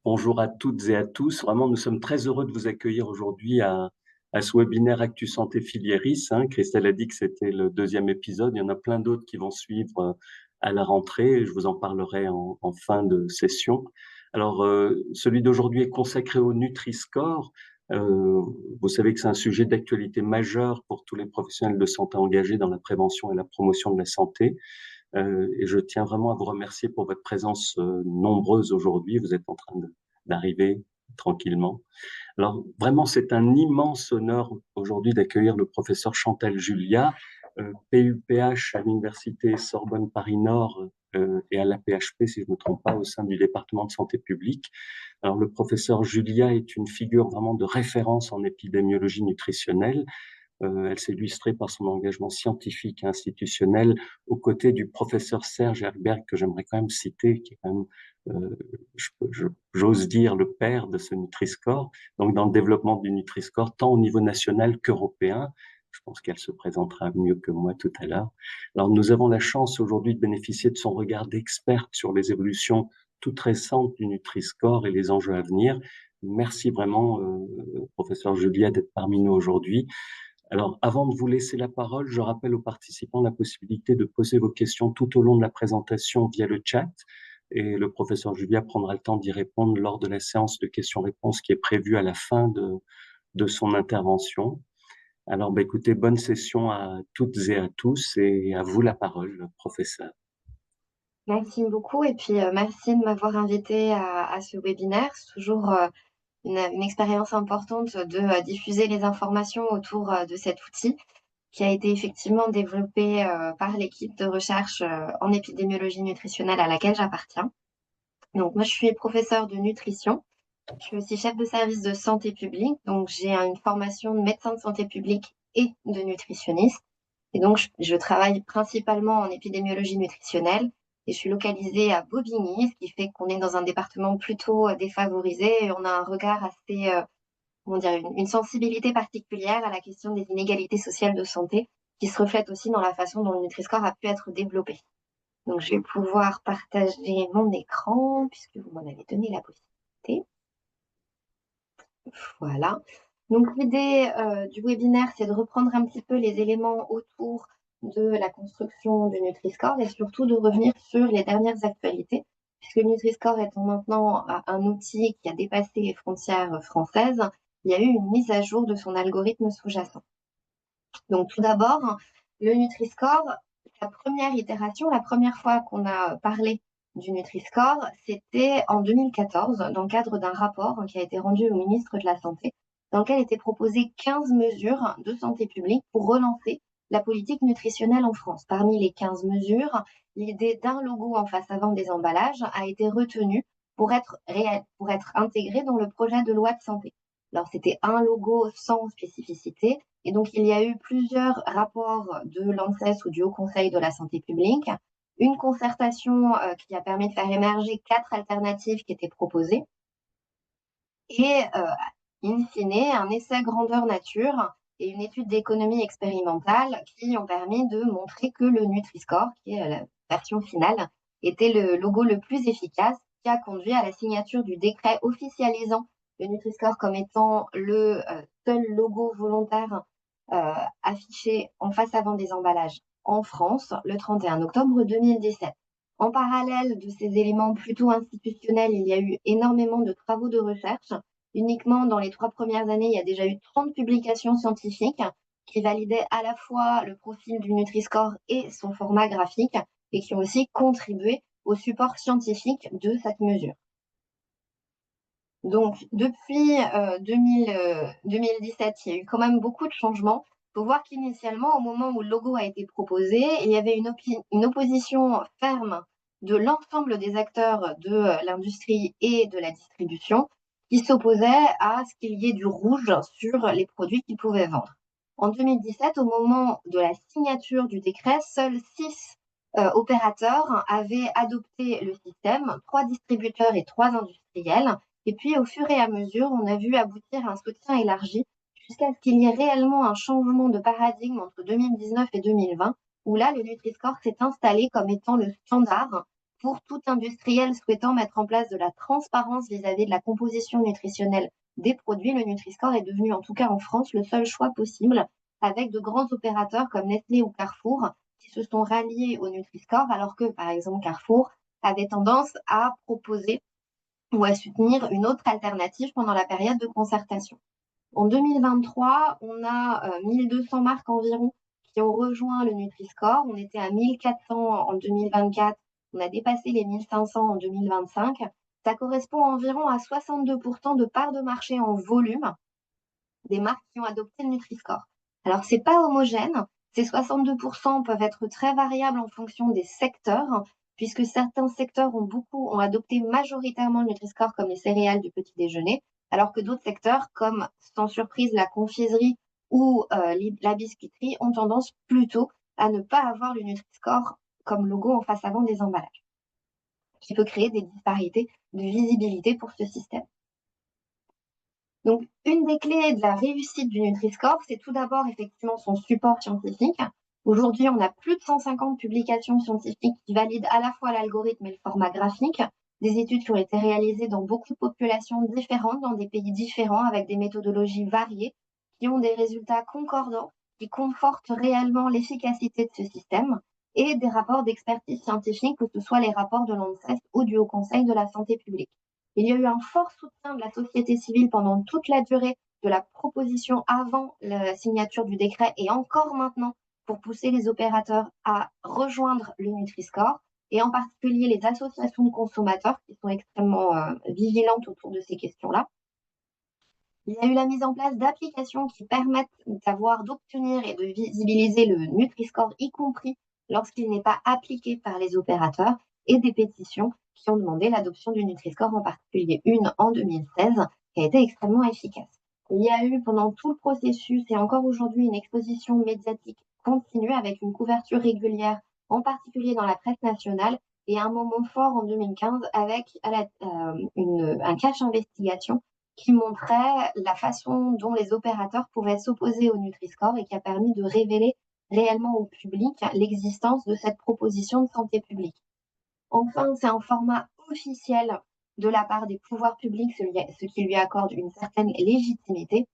Bonjour à toutes et à tous. Vraiment, nous sommes très heureux de vous accueillir aujourd'hui à ce webinaire Actu Santé Filieris. Christelle a dit que c'était le deuxième épisode. Il y en a plein d'autres qui vont suivre à la rentrée. Je vous en parlerai en fin de session. Alors, celui d'aujourd'hui est consacré au Nutri-Score. Vous savez que c'est un sujet d'actualité majeure pour tous les professionnels de santé engagés dans la prévention et la promotion de la santé. Et je tiens vraiment à vous remercier pour votre présence nombreuse aujourd'hui. Vous êtes en train d'arriver tranquillement. Alors vraiment, c'est un immense honneur aujourd'hui d'accueillir le professeur Chantal Julia, PUPH à l'Université Sorbonne Paris-Nord et à l'APHP, si je ne me trompe pas, au sein du département de santé publique. Alors le professeur Julia est une figure vraiment de référence en épidémiologie nutritionnelle. Elle s'est illustrée par son engagement scientifique et institutionnel aux côtés du professeur Serge Herberg, que j'aimerais quand même citer, qui est quand même, j'ose dire, le père de ce Nutri-Score, donc dans le développement du Nutri-Score, tant au niveau national qu'européen. Je pense qu'elle se présentera mieux que moi tout à l'heure. Alors, nous avons la chance aujourd'hui de bénéficier de son regard d'experte sur les évolutions toutes récentes du Nutri-Score et les enjeux à venir. Merci vraiment, professeur Julia, d'être parmi nous aujourd'hui. Alors, avant de vous laisser la parole, je rappelle aux participants la possibilité de poser vos questions tout au long de la présentation via le chat et le professeur Julia prendra le temps d'y répondre lors de la séance de questions-réponses qui est prévue à la fin de son intervention. Alors, écoutez, bonne session à toutes et à tous et à vous la parole, professeur. Merci beaucoup et puis merci de m'avoir invité à ce webinaire. C'est toujours une expérience importante de diffuser les informations autour de cet outil qui a été effectivement développé par l'équipe de recherche en épidémiologie nutritionnelle à laquelle j'appartiens. Donc moi, je suis professeure de nutrition. Je suis aussi chef de service de santé publique. Donc j'ai une formation de médecin de santé publique et de nutritionniste. Et donc je travaille principalement en épidémiologie nutritionnelle. Et je suis localisée à Bobigny, ce qui fait qu'on est dans un département plutôt défavorisé et on a un regard assez, comment dire, une sensibilité particulière à la question des inégalités sociales de santé qui se reflète aussi dans la façon dont le Nutri-Score a pu être développé. Donc, je vais pouvoir partager mon écran puisque vous m'en avez donné la possibilité. Voilà. Donc, l'idée du webinaire, c'est de reprendre un petit peu les éléments autour de la construction du Nutri-Score et surtout de revenir sur les dernières actualités, puisque le Nutri-Score étant maintenant un outil qui a dépassé les frontières françaises, il y a eu une mise à jour de son algorithme sous-jacent. Donc, tout d'abord, le Nutri-Score, sa première itération, la première fois qu'on a parlé du Nutri-Score, c'était en 2014, dans le cadre d'un rapport qui a été rendu au ministre de la Santé, dans lequel étaient proposées 15 mesures de santé publique pour relancer la politique nutritionnelle en France. Parmi les 15 mesures, l'idée d'un logo en face avant des emballages a été retenue pour être intégrée dans le projet de loi de santé. Alors, c'était un logo sans spécificité, et donc il y a eu plusieurs rapports de l'ANSES ou du Haut Conseil de la santé publique, une concertation qui a permis de faire émerger 4 alternatives qui étaient proposées, et in fine, un essai grandeur nature et une étude d'économie expérimentale qui ont permis de montrer que le Nutri-Score, qui est la version finale, était le logo le plus efficace, qui a conduit à la signature du décret officialisant le Nutri-Score comme étant le seul logo volontaire affiché en face avant des emballages en France le 31 octobre 2017. En parallèle de ces éléments plutôt institutionnels, il y a eu énormément de travaux de recherche. Uniquement dans les 3 premières années, il y a déjà eu 30 publications scientifiques qui validaient à la fois le profil du Nutri-Score et son format graphique et qui ont aussi contribué au support scientifique de cette mesure. Donc, depuis 2017, il y a eu quand même beaucoup de changements. Il faut voir qu'initialement, au moment où le logo a été proposé, il y avait une opposition ferme de l'ensemble des acteurs de l'industrie et de la distribution qui s'opposaient à ce qu'il y ait du rouge sur les produits qu'ils pouvaient vendre. En 2017, au moment de la signature du décret, seuls 6 opérateurs avaient adopté le système, 3 distributeurs et 3 industriels. Et puis, au fur et à mesure, on a vu aboutir un soutien élargi jusqu'à ce qu'il y ait réellement un changement de paradigme entre 2019 et 2020, où là, le Nutri-Score s'est installé comme étant le standard pour tout industriel souhaitant mettre en place de la transparence vis-à-vis de la composition nutritionnelle des produits, le Nutri-Score est devenu, en tout cas en France, le seul choix possible, avec de grands opérateurs comme Nestlé ou Carrefour qui se sont ralliés au Nutri-Score, alors que, par exemple, Carrefour avait tendance à proposer ou à soutenir une autre alternative pendant la période de concertation. En 2023, on a 1200 marques environ qui ont rejoint le Nutri-Score. On était à 1400 en 2024, on a dépassé les 1500 en 2025. Ça correspond environ à 62% de part de marché en volume des marques qui ont adopté le Nutri-Score. Alors, c'est pas homogène. Ces 62% peuvent être très variables en fonction des secteurs, puisque certains secteurs ont adopté majoritairement le Nutri-Score comme les céréales du petit déjeuner, alors que d'autres secteurs, comme sans surprise la confiserie ou la biscuiterie, ont tendance plutôt à ne pas avoir le Nutri-Score comme logo en face avant des emballages, qui peut créer des disparités de visibilité pour ce système. Donc, une des clés de la réussite du Nutri-Score, c'est tout d'abord effectivement son support scientifique. Aujourd'hui, on a plus de 150 publications scientifiques qui valident à la fois l'algorithme et le format graphique, des études qui ont été réalisées dans beaucoup de populations différentes, dans des pays différents, avec des méthodologies variées, qui ont des résultats concordants, qui confortent réellement l'efficacité de ce système, et des rapports d'expertise scientifique, que ce soit les rapports de l'ANSES ou du Haut Conseil de la santé publique. Il y a eu un fort soutien de la société civile pendant toute la durée de la proposition avant la signature du décret et encore maintenant pour pousser les opérateurs à rejoindre le Nutri-Score et en particulier les associations de consommateurs qui sont extrêmement vigilantes autour de ces questions-là. Il y a eu la mise en place d'applications qui permettent d'obtenir et de visibiliser le Nutri-Score, y compris lorsqu'il n'est pas appliqué par les opérateurs, et des pétitions qui ont demandé l'adoption du Nutri-Score, en particulier une en 2016, qui a été extrêmement efficace. Il y a eu pendant tout le processus et encore aujourd'hui une exposition médiatique continue avec une couverture régulière, en particulier dans la presse nationale, et un moment fort en 2015 avec un cache investigation qui montrait la façon dont les opérateurs pouvaient s'opposer au Nutri-Score et qui a permis de révéler réellement au public l'existence de cette proposition de santé publique. Enfin, c'est un format officiel de la part des pouvoirs publics, ce qui lui accorde une certaine légitimité.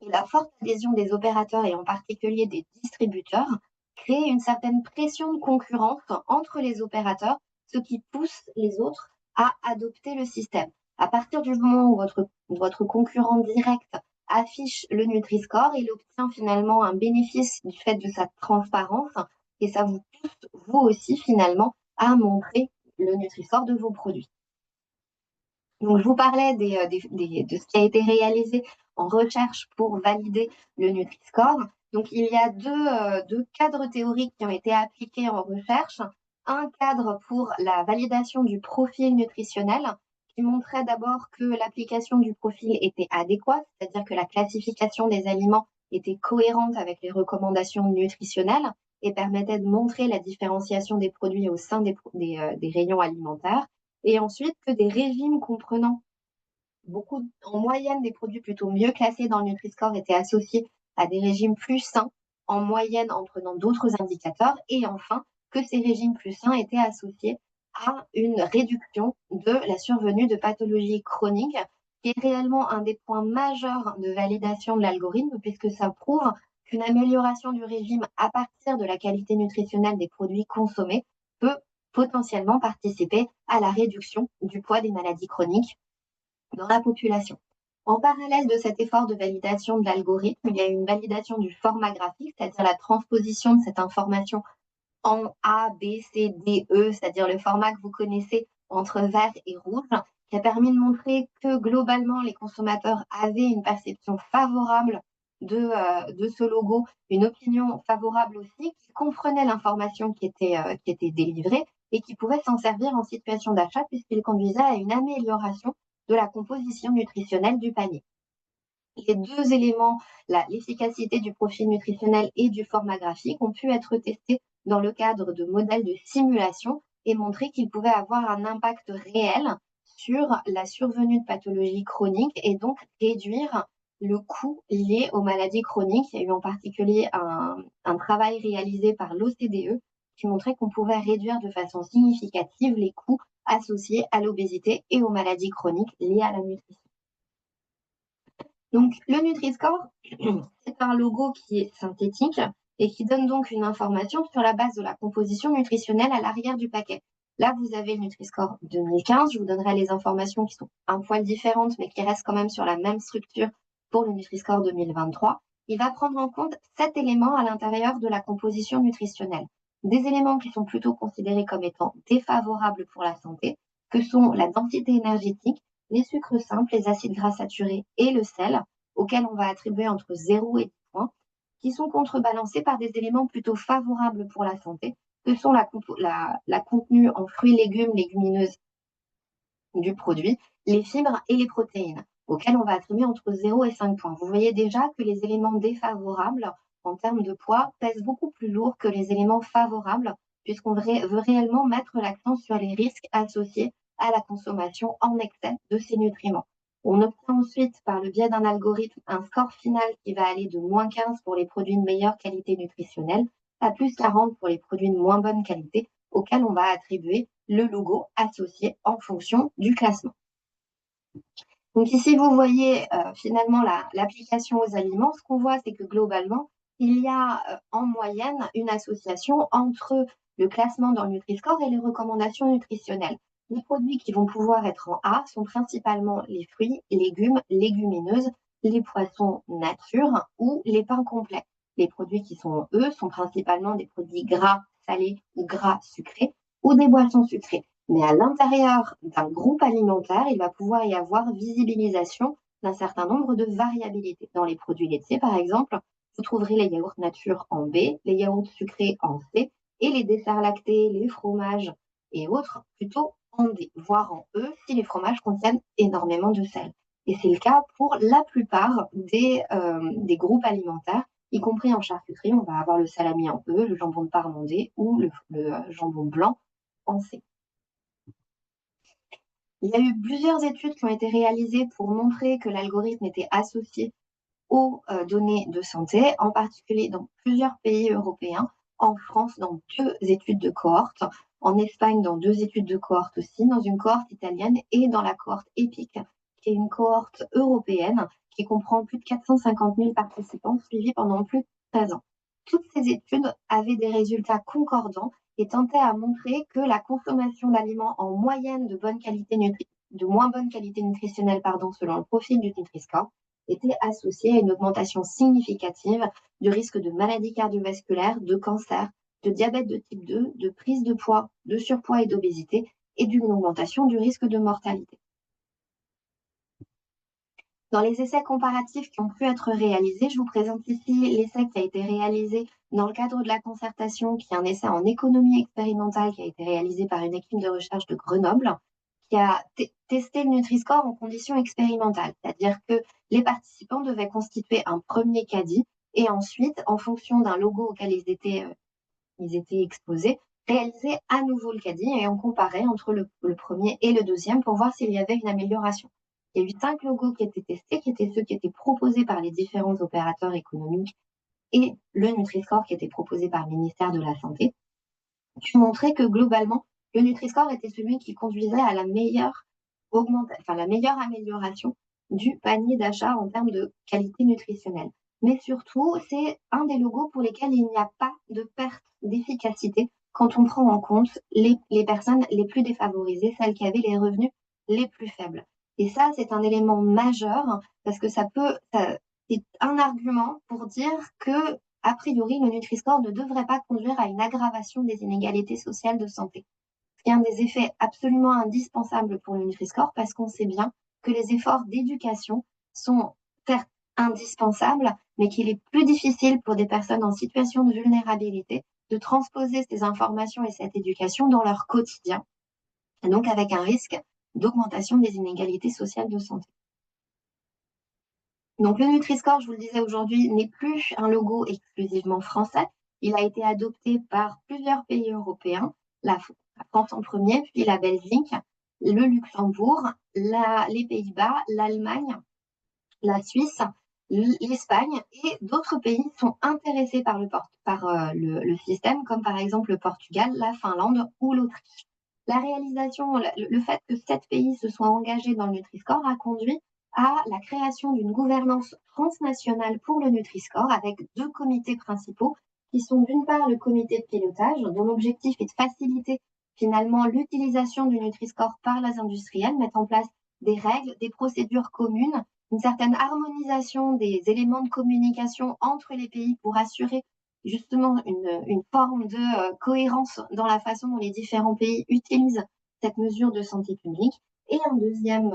Et la forte adhésion des opérateurs et en particulier des distributeurs crée une certaine pression de concurrence entre les opérateurs, ce qui pousse les autres à adopter le système. À partir du moment où votre concurrent direct affiche le Nutri-Score, il obtient finalement un bénéfice du fait de sa transparence et ça vous pousse, vous aussi, finalement, à montrer le Nutri-Score de vos produits. Donc, je vous parlais de ce qui a été réalisé en recherche pour valider le Nutri-Score. Donc, il y a deux cadres théoriques qui ont été appliqués en recherche. Un cadre pour la validation du profil nutritionnel, qui montrait d'abord que l'application du profil était adéquate, c'est-à-dire que la classification des aliments était cohérente avec les recommandations nutritionnelles et permettait de montrer la différenciation des produits au sein des rayons alimentaires. Et ensuite, que des régimes comprenant en moyenne, des produits plutôt mieux classés dans le Nutri-Score étaient associés à des régimes plus sains, en moyenne en prenant d'autres indicateurs. Et enfin, que ces régimes plus sains étaient associés à une réduction de la survenue de pathologies chroniques, qui est réellement un des points majeurs de validation de l'algorithme, puisque ça prouve qu'une amélioration du régime à partir de la qualité nutritionnelle des produits consommés peut potentiellement participer à la réduction du poids des maladies chroniques dans la population. En parallèle de cet effort de validation de l'algorithme, il y a une validation du format graphique, c'est-à-dire la transposition de cette information en A, B, C, D, E, c'est-à-dire le format que vous connaissez entre vert et rouge, qui a permis de montrer que globalement les consommateurs avaient une perception favorable de ce logo, une opinion favorable aussi, qui comprenait l'information qui était délivrée et qui pouvait s'en servir en situation d'achat puisqu'il conduisait à une amélioration de la composition nutritionnelle du panier. Les deux éléments, l'efficacité du profil nutritionnel et du format graphique, ont pu être testés dans le cadre de modèles de simulation et montrer qu'ils pouvaient avoir un impact réel sur la survenue de pathologies chroniques et donc réduire le coût lié aux maladies chroniques. Il y a eu en particulier un travail réalisé par l'OCDE qui montraient qu'on pouvait réduire de façon significative les coûts associés à l'obésité et aux maladies chroniques liées à la nutrition. Donc, le Nutri-Score, c'est un logo qui est synthétique et qui donne donc une information sur la base de la composition nutritionnelle à l'arrière du paquet. Là, vous avez le Nutri-Score 2015. Je vous donnerai les informations qui sont un poil différentes, mais qui restent quand même sur la même structure pour le Nutri-Score 2023. Il va prendre en compte 7 éléments à l'intérieur de la composition nutritionnelle. Des éléments qui sont plutôt considérés comme étant défavorables pour la santé, que sont la densité énergétique, les sucres simples, les acides gras saturés et le sel, auxquels on va attribuer entre 0 et 10 points, qui sont contrebalancés par des éléments plutôt favorables pour la santé, que sont la contenue en fruits, légumes, légumineuses du produit, les fibres et les protéines, auxquels on va attribuer entre 0 et 5 points. Vous voyez déjà que les éléments défavorables en termes de poids pèsent beaucoup plus lourd que les éléments favorables, puisqu'on veut réellement mettre l'accent sur les risques associés à la consommation en excès de ces nutriments. On obtient ensuite, par le biais d'un algorithme, un score final qui va aller de moins 15 pour les produits de meilleure qualité nutritionnelle à plus 40 pour les produits de moins bonne qualité, auxquels on va attribuer le logo associé en fonction du classement. Donc ici, vous voyez finalement l'application aux aliments. Ce qu'on voit, c'est que globalement, il y a en moyenne une association entre le classement dans le Nutri-Score et les recommandations nutritionnelles. Les produits qui vont pouvoir être en A sont principalement les fruits, légumes, légumineuses, les poissons nature ou les pains complets. Les produits qui sont en E sont principalement des produits gras salés ou gras sucrés ou des boissons sucrées. Mais à l'intérieur d'un groupe alimentaire, il va pouvoir y avoir visibilisation d'un certain nombre de variabilités. Dans les produits laitiers, par exemple, vous trouverez les yaourts nature en B, les yaourts sucrés en C et les desserts lactés, les fromages et autres plutôt en D, voire en E si les fromages contiennent énormément de sel. Et c'est le cas pour la plupart des groupes alimentaires, y compris en charcuterie. On va avoir le salami en E, le jambon de Parme en D ou le jambon blanc en C. Il y a eu plusieurs études qui ont été réalisées pour montrer que l'algorithme était associé aux données de santé, en particulier dans plusieurs pays européens, en France dans 2 études de cohorte, en Espagne dans 2 études de cohorte aussi, dans une cohorte italienne et dans la cohorte EPIC, qui est une cohorte européenne qui comprend plus de 450 000 participants suivis pendant plus de 13 ans. Toutes ces études avaient des résultats concordants et tentaient à montrer que la consommation d'aliments en moyenne de moins bonne qualité nutritionnelle selon le profil du Nutri-Score était associée à une augmentation significative du risque de maladies cardiovasculaires, de cancer, de diabète de type 2, de prise de poids, de surpoids et d'obésité, et d'une augmentation du risque de mortalité. Dans les essais comparatifs qui ont pu être réalisés, je vous présente ici l'essai qui a été réalisé dans le cadre de la concertation, qui est un essai en économie expérimentale qui a été réalisé par une équipe de recherche de Grenoble, qui a testé le Nutri-Score en conditions expérimentales. C'est-à-dire que les participants devaient constituer un premier caddie et ensuite, en fonction d'un logo auquel ils étaient exposés, réaliser à nouveau le caddie et on comparait entre le premier et le deuxième pour voir s'il y avait une amélioration. Il y a eu 5 logos qui étaient testés, qui étaient ceux qui étaient proposés par les différents opérateurs économiques et le Nutri-Score qui était proposé par le ministère de la Santé, qui montraient que globalement, le Nutri-Score était celui qui conduisait à la meilleure amélioration du panier d'achat en termes de qualité nutritionnelle. Mais surtout, c'est un des logos pour lesquels il n'y a pas de perte d'efficacité quand on prend en compte les personnes les plus défavorisées, celles qui avaient les revenus les plus faibles. Et ça, c'est un élément majeur parce que c'est un argument pour dire que, a priori, le Nutri-Score ne devrait pas conduire à une aggravation des inégalités sociales de santé. C'est un des effets absolument indispensables pour le Nutri-Score parce qu'on sait bien que les efforts d'éducation sont certes indispensables, mais qu'il est plus difficile pour des personnes en situation de vulnérabilité de transposer ces informations et cette éducation dans leur quotidien, et donc avec un risque d'augmentation des inégalités sociales de santé. Donc le Nutri-Score, je vous le disais aujourd'hui, n'est plus un logo exclusivement français. Il a été adopté par plusieurs pays européens, la France en premier, puis la Belgique, le Luxembourg, les Pays-Bas, l'Allemagne, la Suisse, l'Espagne et d'autres pays sont intéressés par le système, comme par exemple le Portugal, la Finlande ou l'Autriche. Le fait que 7 pays se soient engagés dans le Nutri-Score a conduit à la création d'une gouvernance transnationale pour le Nutri-Score avec 2 comités principaux qui sont d'une part le comité de pilotage, dont l'objectif est de faciliter finalement l'utilisation du Nutri-Score par les industriels, mettre en place des règles, des procédures communes, une certaine harmonisation des éléments de communication entre les pays pour assurer justement une forme de cohérence dans la façon dont les différents pays utilisent cette mesure de santé publique. Et un deuxième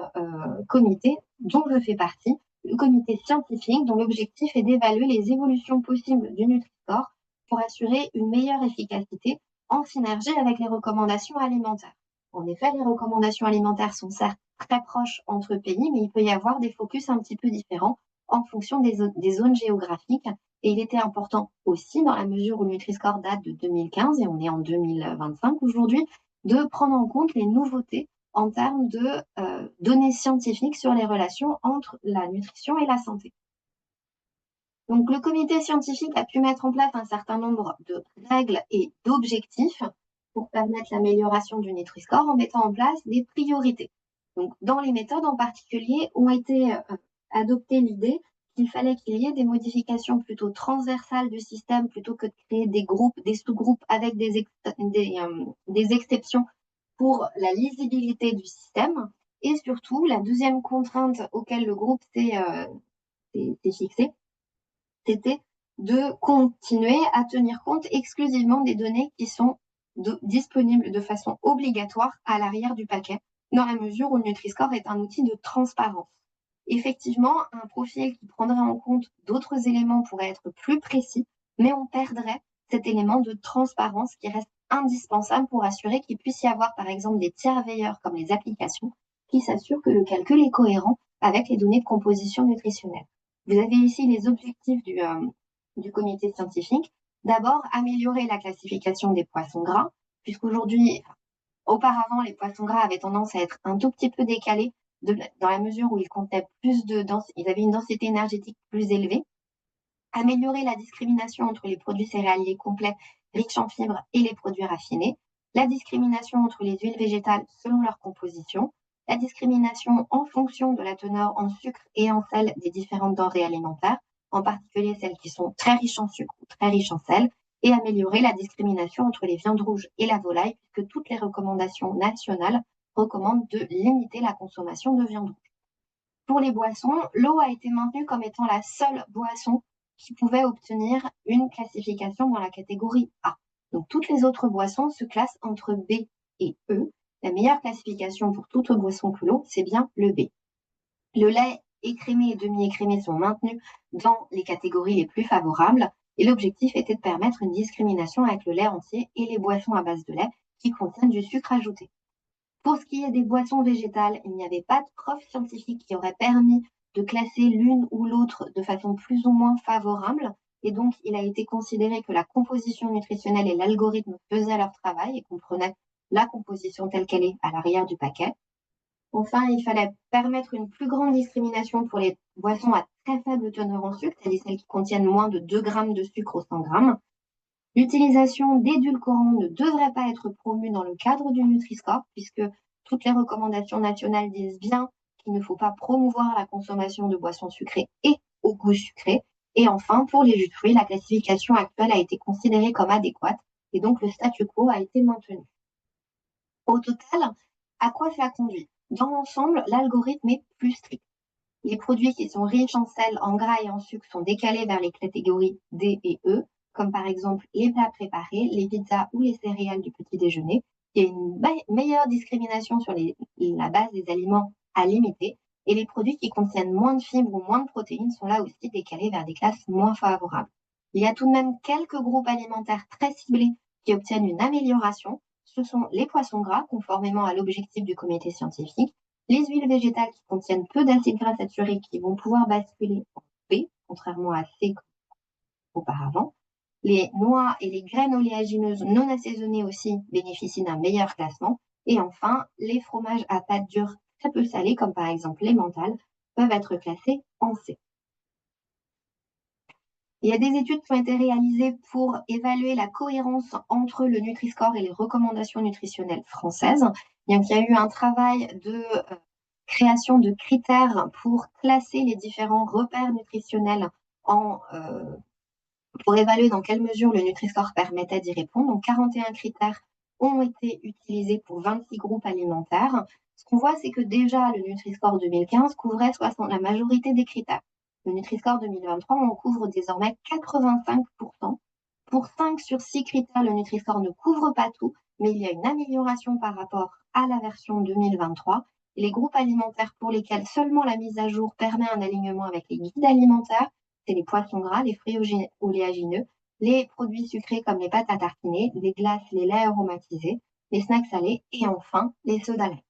comité dont je fais partie, le comité scientifique, dont l'objectif est d'évaluer les évolutions possibles du Nutri-Score pour assurer une meilleure efficacité en synergie avec les recommandations alimentaires. En effet, les recommandations alimentaires sont certes très proches entre pays, mais il peut y avoir des focus un petit peu différents en fonction des zones géographiques. Et il était important aussi, dans la mesure où le Nutri-Score date de 2015 et on est en 2025 aujourd'hui, de prendre en compte les nouveautés en termes de données scientifiques sur les relations entre la nutrition et la santé. Donc, le comité scientifique a pu mettre en place un certain nombre de règles et d'objectifs pour permettre l'amélioration du Nutri-Score en mettant en place des priorités. Donc, dans les méthodes en particulier, ont été adoptées l'idée qu'il fallait qu'il y ait des modifications plutôt transversales du système plutôt que de créer des groupes, des sous-groupes avec des exceptions pour la lisibilité du système. Et surtout, la deuxième contrainte auquel le groupe s'est fixé, c'était de continuer à tenir compte exclusivement des données qui sont disponibles de façon obligatoire à l'arrière du paquet, dans la mesure où le Nutri-Score est un outil de transparence. Effectivement, un profil qui prendrait en compte d'autres éléments pourrait être plus précis, mais on perdrait cet élément de transparence qui reste indispensable pour assurer qu'il puisse y avoir, par exemple, des tiers veilleurs comme les applications qui s'assurent que le calcul est cohérent avec les données de composition nutritionnelle. Vous avez ici les objectifs du comité scientifique. D'abord, améliorer la classification des poissons gras, puisqu'aujourd'hui, auparavant, les poissons gras avaient tendance à être un tout petit peu décalés dans la mesure où ils contenaient ils avaient une densité énergétique plus élevée. Améliorer la discrimination entre les produits céréaliers complets riches en fibres et les produits raffinés. La discrimination entre les huiles végétales selon leur composition. La discrimination en fonction de la teneur en sucre et en sel des différentes denrées alimentaires, en particulier celles qui sont très riches en sucre ou très riches en sel, et améliorer la discrimination entre les viandes rouges et la volaille, puisque toutes les recommandations nationales recommandent de limiter la consommation de viande rouge. Pour les boissons, l'eau a été maintenue comme étant la seule boisson qui pouvait obtenir une classification dans la catégorie A. Donc toutes les autres boissons se classent entre B et E. La meilleure classification pour toute boisson que l'eau, c'est bien le B. Le lait écrémé et demi-écrémé sont maintenus dans les catégories les plus favorables et l'objectif était de permettre une discrimination avec le lait entier et les boissons à base de lait qui contiennent du sucre ajouté. Pour ce qui est des boissons végétales, il n'y avait pas de preuve scientifique qui aurait permis de classer l'une ou l'autre de façon plus ou moins favorable. Et donc, il a été considéré que la composition nutritionnelle et l'algorithme faisaient leur travail et comprenaient la composition telle qu'elle est à l'arrière du paquet. Enfin, il fallait permettre une plus grande discrimination pour les boissons à très faible teneur en sucre, c'est-à-dire celles qui contiennent moins de 2 grammes de sucre au 100 grammes. L'utilisation d'édulcorants ne devrait pas être promue dans le cadre du Nutri-Score, puisque toutes les recommandations nationales disent bien qu'il ne faut pas promouvoir la consommation de boissons sucrées et au goût sucré. Et enfin, pour les jus de fruits, la classification actuelle a été considérée comme adéquate et donc le statu quo a été maintenu. Au total, à quoi ça conduit? Dans l'ensemble, l'algorithme est plus strict. Les produits qui sont riches en sel, en gras et en sucre sont décalés vers les catégories D et E, comme par exemple les plats préparés, les pizzas ou les céréales du petit déjeuner. Il y a une meilleure discrimination sur la base des aliments à limiter et les produits qui contiennent moins de fibres ou moins de protéines sont là aussi décalés vers des classes moins favorables. Il y a tout de même quelques groupes alimentaires très ciblés qui obtiennent une amélioration. Ce sont les poissons gras, conformément à l'objectif du comité scientifique, les huiles végétales qui contiennent peu d'acides gras saturés qui vont pouvoir basculer en B, contrairement à C auparavant. Les noix et les graines oléagineuses non assaisonnées aussi bénéficient d'un meilleur classement. Et enfin, les fromages à pâte dure très peu salés, comme par exemple les mentales, peuvent être classés en C. Il y a des études qui ont été réalisées pour évaluer la cohérence entre le Nutri-Score et les recommandations nutritionnelles françaises. Donc, il y a eu un travail de création de critères pour classer les différents repères nutritionnels pour évaluer dans quelle mesure le Nutri-Score permettait d'y répondre. Donc, 41 critères ont été utilisés pour 26 groupes alimentaires. Ce qu'on voit, c'est que déjà, le Nutri-Score 2015 couvrait la majorité des critères. Le Nutri-Score 2023 en couvre désormais 85%. Pour 5 sur 6 critères, le Nutri-Score ne couvre pas tout, mais il y a une amélioration par rapport à la version 2023. Et les groupes alimentaires pour lesquels seulement la mise à jour permet un alignement avec les guides alimentaires, c'est les poissons gras, les fruits oléagineux, les produits sucrés comme les pâtes à tartiner, les glaces, les laits aromatisés, les snacks salés et enfin les sodas laits.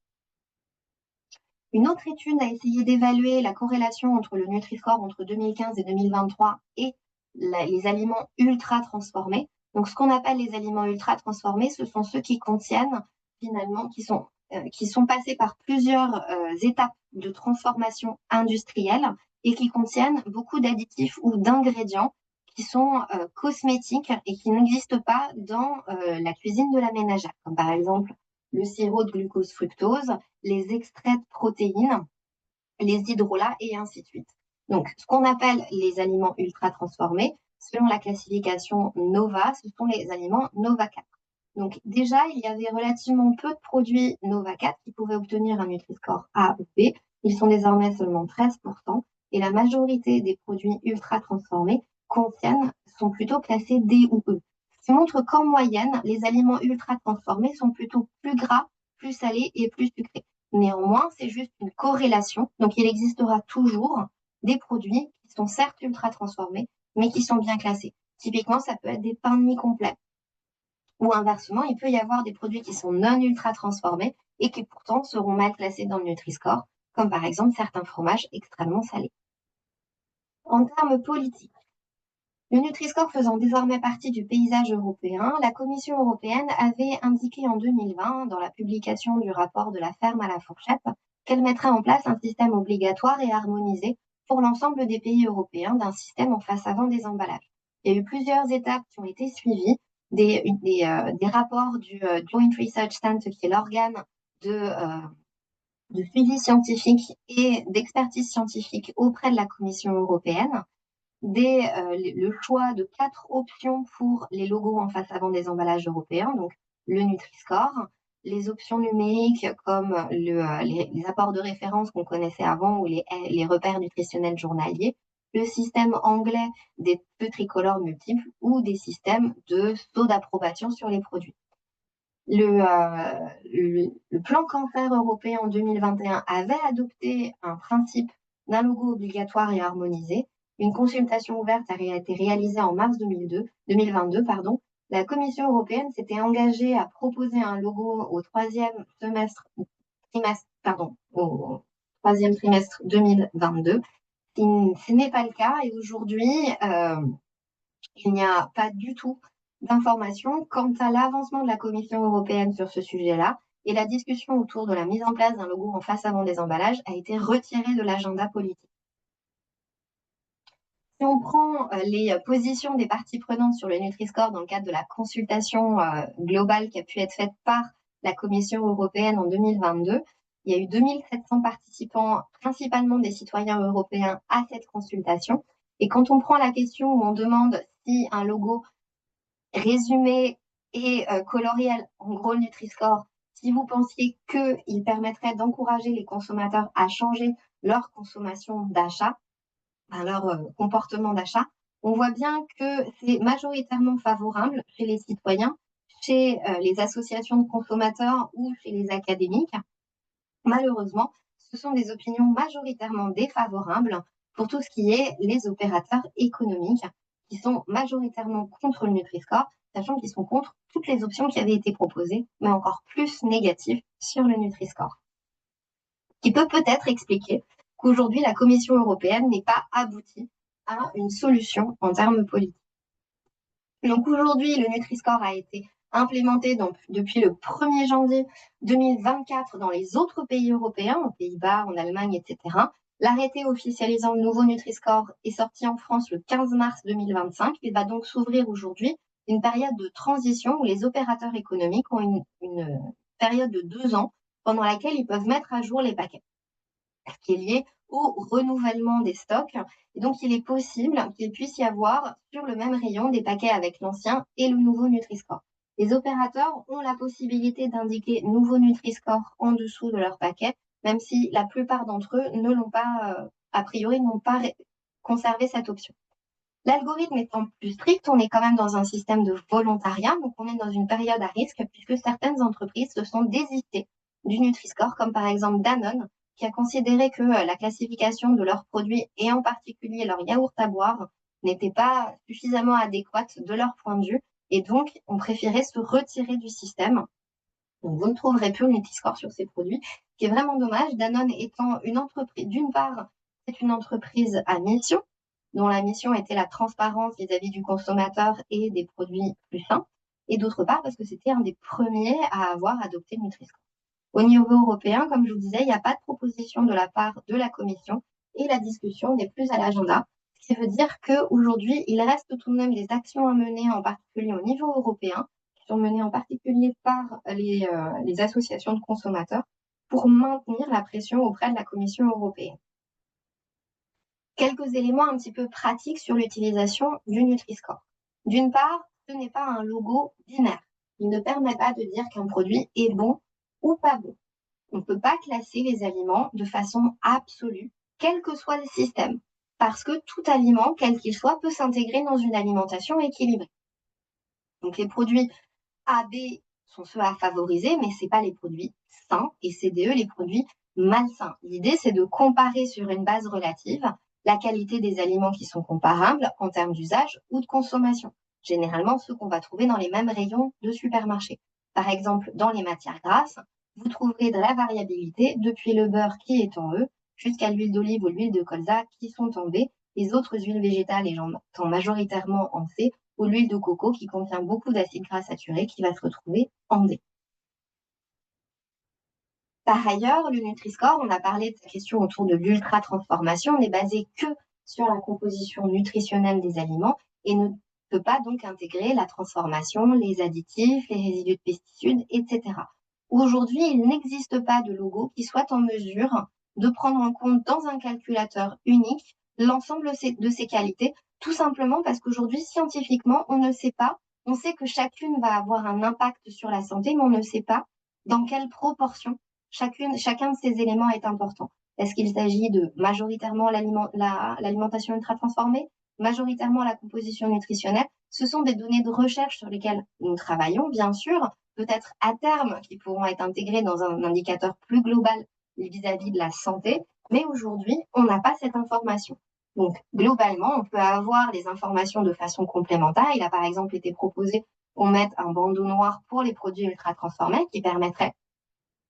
Une autre étude a essayé d'évaluer la corrélation entre le Nutri-Score entre 2015 et 2023 et les aliments ultra transformés. Donc, ce qu'on appelle les aliments ultra transformés, ce sont ceux qui contiennent finalement, qui sont passés par plusieurs étapes de transformation industrielle et qui contiennent beaucoup d'additifs ou d'ingrédients qui sont cosmétiques et qui n'existent pas dans la cuisine de la ménagère, comme par exemple le sirop de glucose-fructose, les extraits de protéines, les hydrolats et ainsi de suite. Donc, ce qu'on appelle les aliments ultra transformés, selon la classification NOVA, ce sont les aliments NOVA 4. Donc, déjà, il y avait relativement peu de produits NOVA 4 qui pouvaient obtenir un Nutri-Score A ou B. Ils sont désormais seulement 13%. Et la majorité des produits ultra transformés sont plutôt classés D ou E. Ce qui montre qu'en moyenne, les aliments ultra transformés sont plutôt plus gras, plus salés et plus sucrés. Néanmoins, c'est juste une corrélation. Donc, il existera toujours des produits qui sont certes ultra transformés, mais qui sont bien classés. Typiquement, ça peut être des pains de mie complets. Ou inversement, il peut y avoir des produits qui sont non ultra transformés et qui pourtant seront mal classés dans le Nutri-Score, comme par exemple certains fromages extrêmement salés. En termes politiques, le Nutri-Score faisant désormais partie du paysage européen, la Commission européenne avait indiqué en 2020, dans la publication du rapport de la ferme à la fourchette, qu'elle mettrait en place un système obligatoire et harmonisé pour l'ensemble des pays européens d'un système en face avant des emballages. Il y a eu plusieurs étapes qui ont été suivies, des rapports du Joint Research Center, qui est l'organe de suivi scientifique et d'expertise scientifique auprès de la Commission européenne, le choix de 4 options pour les logos en face avant des emballages européens, donc le Nutri-Score, les options numériques comme les apports de référence qu'on connaissait avant ou les repères nutritionnels journaliers, le système anglais des feux tricolores multiples ou des systèmes de taux d'approbation sur les produits. Le plan cancer européen en 2021 avait adopté un principe d'un logo obligatoire et harmonisé. Une consultation ouverte a été réalisée en mars 2022. La Commission européenne s'était engagée à proposer un logo au troisième trimestre 2022. Ce n'est pas le cas et aujourd'hui, il n'y a pas du tout d'informations quant à l'avancement de la Commission européenne sur ce sujet-là, et la discussion autour de la mise en place d'un logo en face avant des emballages a été retirée de l'agenda politique. Si on prend les positions des parties prenantes sur le Nutri-Score dans le cadre de la consultation globale qui a pu être faite par la Commission européenne en 2022, il y a eu 2700 participants, principalement des citoyens européens, à cette consultation. Et quand on prend la question où on demande si un logo résumé et colorié, en gros le Nutri-Score, si vous pensiez qu'il permettrait d'encourager les consommateurs à changer leur consommation d'achat, leur comportement d'achat, on voit bien que c'est majoritairement favorable chez les citoyens, chez les associations de consommateurs ou chez les académiques. Malheureusement, ce sont des opinions majoritairement défavorables pour tout ce qui est les opérateurs économiques qui sont majoritairement contre le Nutri-Score, sachant qu'ils sont contre toutes les options qui avaient été proposées, mais encore plus négatives sur le Nutri-Score. Ce qui peut peut-être expliquer qu'aujourd'hui, la Commission européenne n'est pas aboutie à une solution en termes politiques. Donc aujourd'hui, le Nutri-Score a été implémenté depuis le 1er janvier 2024 dans les autres pays européens, aux Pays-Bas, en Allemagne, etc. L'arrêté officialisant le nouveau Nutri-Score est sorti en France le 15 mars 2025. Il va donc s'ouvrir aujourd'hui une période de transition où les opérateurs économiques ont une période de 2 ans pendant laquelle ils peuvent mettre à jour les paquets, ce qui est lié au renouvellement des stocks. Et donc, il est possible qu'il puisse y avoir sur le même rayon des paquets avec l'ancien et le nouveau Nutri-Score. Les opérateurs ont la possibilité d'indiquer nouveau Nutri-Score en dessous de leur paquet, même si la plupart d'entre eux ne l'ont pas, a priori, n'ont pas conservé cette option. L'algorithme étant plus strict, on est quand même dans un système de volontariat, donc on est dans une période à risque puisque certaines entreprises se sont désistées du Nutri-Score, comme par exemple Danone, qui a considéré que la classification de leurs produits, et en particulier leurs yaourts à boire, n'était pas suffisamment adéquate de leur point de vue, et donc ont préféré se retirer du système. Donc vous ne trouverez plus le Nutri-Score sur ces produits, ce qui est vraiment dommage. Danone étant une entreprise, d'une part, c'est une entreprise à mission, dont la mission était la transparence vis-à-vis du consommateur et des produits plus sains, et d'autre part parce que c'était un des premiers à avoir adopté le Nutri-Score. Au niveau européen, comme je vous disais, il n'y a pas de proposition de la part de la Commission et la discussion n'est plus à l'agenda, ce qui veut dire qu'aujourd'hui, il reste tout de même des actions à mener, en particulier au niveau européen, qui sont menées en particulier par les associations de consommateurs, pour maintenir la pression auprès de la Commission européenne. Quelques éléments un petit peu pratiques sur l'utilisation du Nutri-Score. D'une part, ce n'est pas un logo binaire. Il ne permet pas de dire qu'un produit est bon ou pas bon. On ne peut pas classer les aliments de façon absolue, quel que soit le système, parce que tout aliment, quel qu'il soit, peut s'intégrer dans une alimentation équilibrée. Donc les produits A, B sont ceux à favoriser, mais ce n'est pas les produits sains, et C, D, E, les produits malsains. L'idée, c'est de comparer sur une base relative la qualité des aliments qui sont comparables en termes d'usage ou de consommation. Généralement, ceux qu'on va trouver dans les mêmes rayons de supermarché. Par exemple, dans les matières grasses, vous trouverez de la variabilité depuis le beurre qui est en E jusqu'à l'huile d'olive ou l'huile de colza qui sont en B. Les autres huiles végétales étant majoritairement en C, ou l'huile de coco qui contient beaucoup d'acides gras saturés qui va se retrouver en D. Par ailleurs, le Nutri-Score, on a parlé de la question autour de l'ultra-transformation, n'est basé que sur la composition nutritionnelle des aliments et ne peut pas donc intégrer la transformation, les additifs, les résidus de pesticides, etc. Aujourd'hui, il n'existe pas de logo qui soit en mesure de prendre en compte dans un calculateur unique l'ensemble de ces qualités, tout simplement parce qu'aujourd'hui, scientifiquement, on ne sait pas. On sait que chacune va avoir un impact sur la santé, mais on ne sait pas dans quelle proportion chacun de ces éléments est important. Est-ce qu'il s'agit de majoritairement l'alimentation ultra transformée, majoritairement la composition nutritionnelle? Ce sont des données de recherche sur lesquelles nous travaillons, bien sûr, peut-être à terme, qui pourront être intégrées dans un indicateur plus global vis-à-vis de la santé, mais aujourd'hui, on n'a pas cette information. Donc, globalement, on peut avoir les informations de façon complémentaire. Il a par exemple été proposé qu'on mette un bandeau noir pour les produits ultra transformés qui permettrait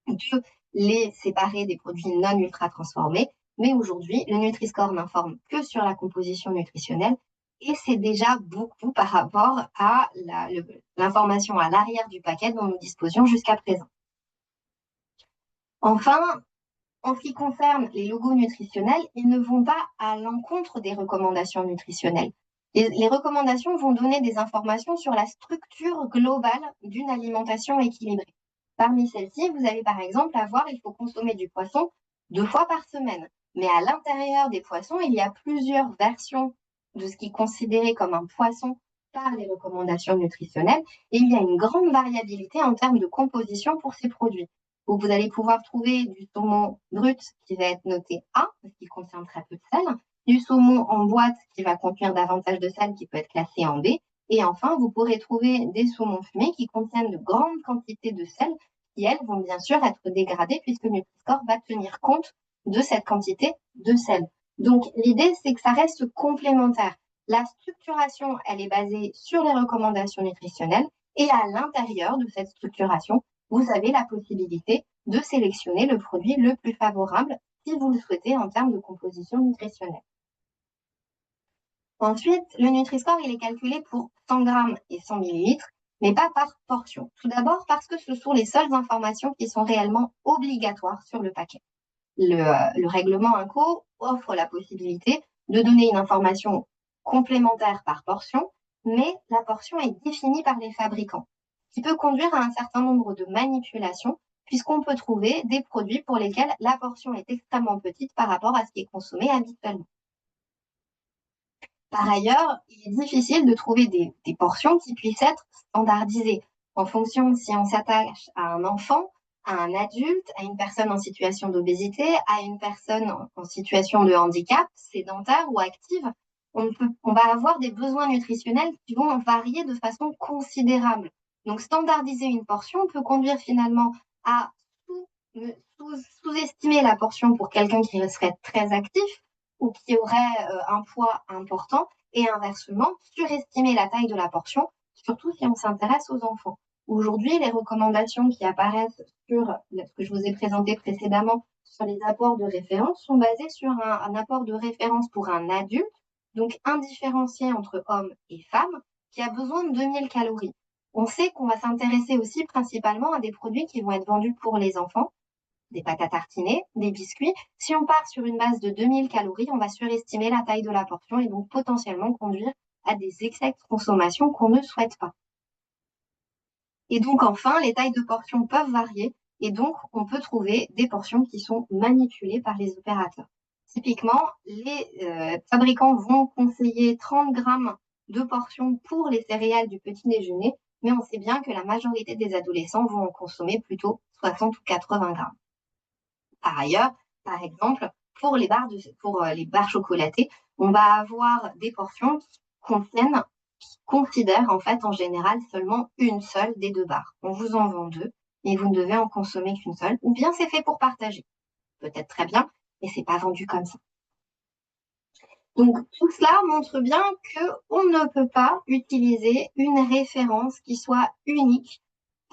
de les séparer des produits non ultra transformés. Mais aujourd'hui, le Nutri-Score n'informe que sur la composition nutritionnelle et c'est déjà beaucoup par rapport à l'information à l'arrière du paquet dont nous disposions jusqu'à présent. Enfin, en ce qui concerne les logos nutritionnels, ils ne vont pas à l'encontre des recommandations nutritionnelles. Les recommandations vont donner des informations sur la structure globale d'une alimentation équilibrée. Parmi celles-ci, vous allez par exemple avoir, il faut consommer du poisson 2 fois par semaine. Mais à l'intérieur des poissons, il y a plusieurs versions de ce qui est considéré comme un poisson par les recommandations nutritionnelles. Et il y a une grande variabilité en termes de composition pour ces produits. Donc, vous allez pouvoir trouver du saumon brut qui va être noté A, parce qu'il contient très peu de sel, du saumon en boîte qui va contenir davantage de sel, qui peut être classé en B, et enfin, vous pourrez trouver des saumons fumés qui contiennent de grandes quantités de sel, qui, elles, vont bien sûr être dégradées puisque le Nutri-Score va tenir compte de cette quantité de sel. Donc, l'idée, c'est que ça reste complémentaire. La structuration, elle est basée sur les recommandations nutritionnelles et à l'intérieur de cette structuration, vous avez la possibilité de sélectionner le produit le plus favorable si vous le souhaitez en termes de composition nutritionnelle. Ensuite, le Nutri-Score, il est calculé pour 100 grammes et 100 millilitres, mais pas par portion. Tout d'abord parce que ce sont les seules informations qui sont réellement obligatoires sur le paquet. Le règlement INCO offre la possibilité de donner une information complémentaire par portion, mais la portion est définie par les fabricants, ce qui peut conduire à un certain nombre de manipulations, puisqu'on peut trouver des produits pour lesquels la portion est extrêmement petite par rapport à ce qui est consommé habituellement. Par ailleurs, il est difficile de trouver des portions qui puissent être standardisées en fonction de si on s'attache à un enfant, à un adulte, à une personne en situation d'obésité, à une personne en situation de handicap, sédentaire ou active. On va avoir des besoins nutritionnels qui vont varier de façon considérable. Donc, standardiser une portion peut conduire finalement à sous-estimer la portion pour quelqu'un qui serait très actif ou qui aurait un poids important, et inversement, surestimer la taille de la portion, surtout si on s'intéresse aux enfants. Aujourd'hui, les recommandations qui apparaissent sur ce que je vous ai présenté précédemment, sur les apports de référence, sont basées sur un apport de référence pour un adulte, donc indifférencié entre hommes et femmes, qui a besoin de 2000 calories. On sait qu'on va s'intéresser aussi principalement à des produits qui vont être vendus pour les enfants, des pâtes à tartiner, des biscuits. Si on part sur une base de 2000 calories, on va surestimer la taille de la portion et donc potentiellement conduire à des excès de consommation qu'on ne souhaite pas. Et donc enfin, les tailles de portions peuvent varier et donc on peut trouver des portions qui sont manipulées par les opérateurs. Typiquement, les fabricants vont conseiller 30 grammes de portions pour les céréales du petit déjeuner, mais on sait bien que la majorité des adolescents vont en consommer plutôt 60 ou 80 grammes. Par ailleurs, par exemple, pour les barres chocolatées, on va avoir des portions qui considèrent en fait en général seulement une seule des 2 barres. On vous en vend 2, mais vous ne devez en consommer qu'une seule, ou bien c'est fait pour partager. Peut-être très bien, mais c'est pas vendu comme ça. Donc tout cela montre bien qu'on ne peut pas utiliser une référence qui soit unique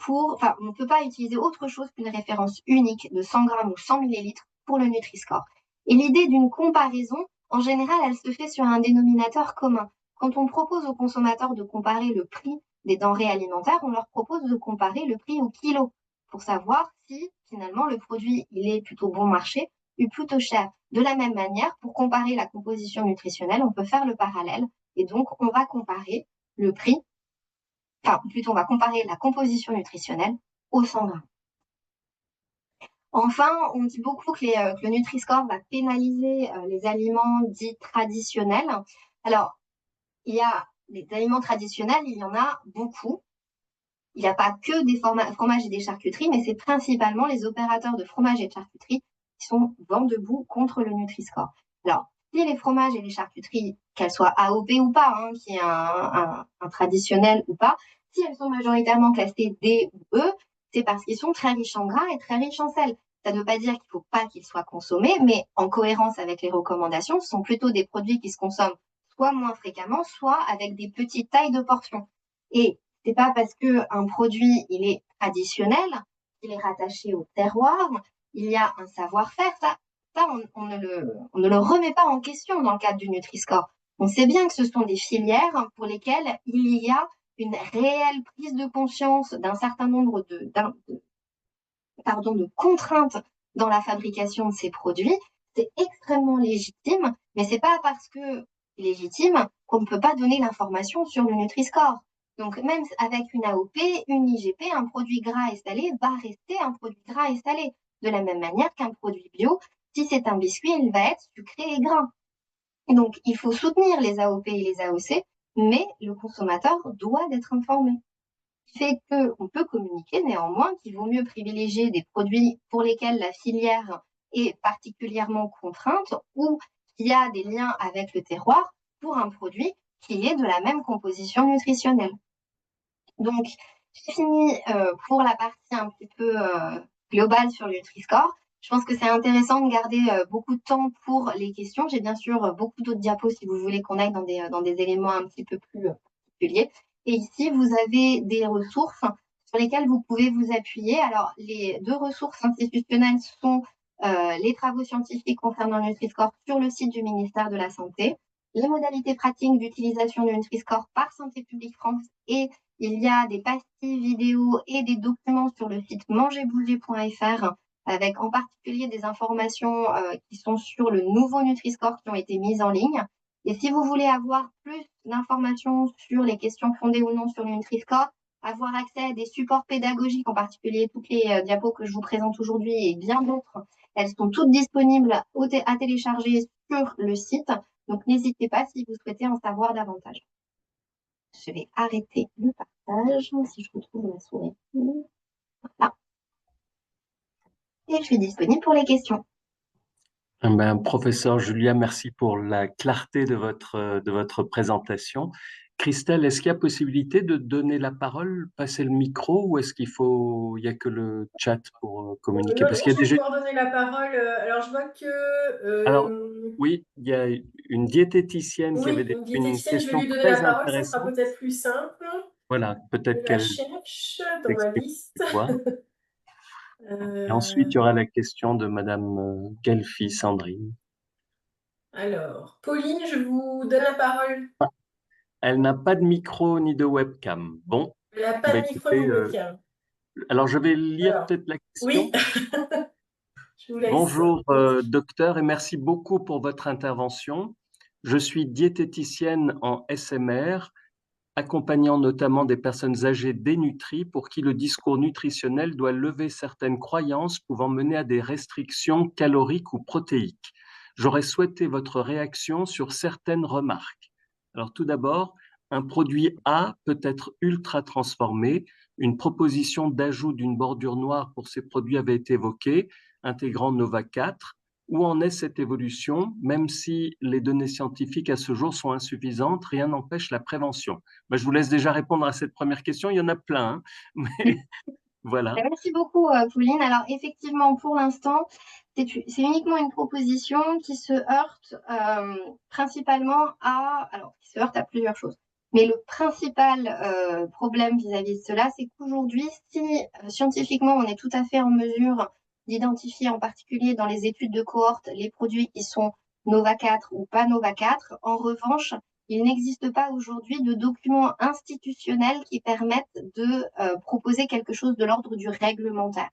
on ne peut pas utiliser autre chose qu'une référence unique de 100 grammes ou 100 millilitres pour le Nutri-Score. Et l'idée d'une comparaison, en général, elle se fait sur un dénominateur commun. Quand on propose aux consommateurs de comparer le prix des denrées alimentaires, on leur propose de comparer le prix au kilo pour savoir si finalement le produit il est plutôt bon marché ou plutôt cher. De la même manière, pour comparer la composition nutritionnelle, on peut faire le parallèle et donc on va comparer le prix on va comparer la composition nutritionnelle aux 100 grammes. Enfin, on dit beaucoup que le Nutri-Score va pénaliser les aliments dits traditionnels. Alors, il y a des aliments traditionnels, il y en a beaucoup. Il n'y a pas que des fromages et des charcuteries, mais c'est principalement les opérateurs de fromage et de charcuterie qui sont vent debout contre le Nutri-Score. Alors, si les fromages et les charcuteries, qu'elles soient AOP ou pas, qui est un traditionnel ou pas, si elles sont majoritairement classées D ou E, c'est parce qu'ils sont très riches en gras et très riches en sel. Ça ne veut pas dire qu'il ne faut pas qu'ils soient consommés, mais en cohérence avec les recommandations, ce sont plutôt des produits qui se consomment soit moins fréquemment, soit avec des petites tailles de portions. Et c'est pas parce qu'un produit il est traditionnel, qu'il est rattaché au terroir, il y a un savoir-faire. Ça on ne le remet pas en question dans le cadre du Nutri-Score. On sait bien que ce sont des filières pour lesquelles il y a une réelle prise de conscience d'un certain nombre de contraintes dans la fabrication de ces produits. C'est extrêmement légitime, mais c'est pas parce que c'est légitime qu'on ne peut pas donner l'information sur le Nutri-Score. Donc, même avec une AOP, une IGP, un produit gras et salé va rester un produit gras et salé. De la même manière qu'un produit bio, si c'est un biscuit, il va être sucré et gras. Et donc, il faut soutenir les AOP et les AOC, mais le consommateur doit être informé. Ce qui fait qu'on peut communiquer néanmoins qu'il vaut mieux privilégier des produits pour lesquels la filière est particulièrement contrainte ou qu'il y a des liens avec le terroir pour un produit qui est de la même composition nutritionnelle. Donc, j'ai fini pour la partie un petit peu globale sur le Nutri-Score. Je pense que c'est intéressant de garder beaucoup de temps pour les questions. J'ai bien sûr beaucoup d'autres diapos si vous voulez qu'on aille dans des éléments un petit peu plus particuliers. Et ici, vous avez des ressources sur lesquelles vous pouvez vous appuyer. Alors, les 2 ressources institutionnelles sont les travaux scientifiques concernant le Nutri-Score sur le site du ministère de la Santé, les modalités pratiques d'utilisation du Nutri-Score par Santé publique France, et il y a des pastilles vidéo et des documents sur le site mangerbouger.fr avec en particulier des informations qui sont sur le nouveau Nutri-Score qui ont été mises en ligne. Et si vous voulez avoir plus d'informations sur les questions fondées ou non sur le Nutri-Score, avoir accès à des supports pédagogiques, en particulier toutes les diapos que je vous présente aujourd'hui et bien d'autres, elles sont toutes disponibles à télécharger sur le site. Donc, n'hésitez pas si vous souhaitez en savoir davantage. Je vais arrêter le partage si je retrouve ma souris. Voilà. Et je suis disponible pour les questions. Professeur Julia, merci pour la clarté de votre présentation. Christelle, est-ce qu'il y a possibilité de donner la parole, passer le micro, ou est-ce il y a que le chat pour communiquer? Non, Parce non, qu'il y je a vais déjà. pouvoir donner la parole. Alors, je vois que... Alors, oui, il y a une diététicienne qui oui, avait une une diététicienne, je vais question lui donner la très parole, ça sera intéressante. peut-être plus simple. Voilà, Je peut-être la qu'elle cherche dans ma s'exprime liste. quoi. Et ensuite, il y aura la question de Madame Gelfi, Sandrine. Alors, Pauline, je vous donne la parole. Elle n'a pas de micro ni de webcam. Bon, Elle n'a pas bah de micro ni écoutez, de webcam. alors je vais lire Alors, peut-être la oui, question. je vous laisse. Bonjour, docteur, et merci beaucoup pour votre intervention. Je suis diététicienne en SMR, accompagnant notamment des personnes âgées dénutries pour qui le discours nutritionnel doit lever certaines croyances pouvant mener à des restrictions caloriques ou protéiques. J'aurais souhaité votre réaction sur certaines remarques. Alors tout d'abord, un produit A peut être ultra transformé. Une proposition d'ajout d'une bordure noire pour ces produits avait été évoquée, intégrant Nova 4. Où en est cette évolution? Même si les données scientifiques à ce jour sont insuffisantes, rien n'empêche la prévention. Ben, je vous laisse déjà répondre à cette première question. Il y en a plein, hein, mais voilà. Merci beaucoup, Pauline. Alors, effectivement, pour l'instant, c'est uniquement une proposition qui se heurte principalement qui se heurte à plusieurs choses. Mais le principal problème vis-à-vis de cela, c'est qu'aujourd'hui, si scientifiquement, on est tout à fait en mesure d'identifier en particulier dans les études de cohorte les produits qui sont Nova 4 ou pas Nova 4, en revanche, il n'existe pas aujourd'hui de documents institutionnels qui permettent de proposer quelque chose de l'ordre du réglementaire.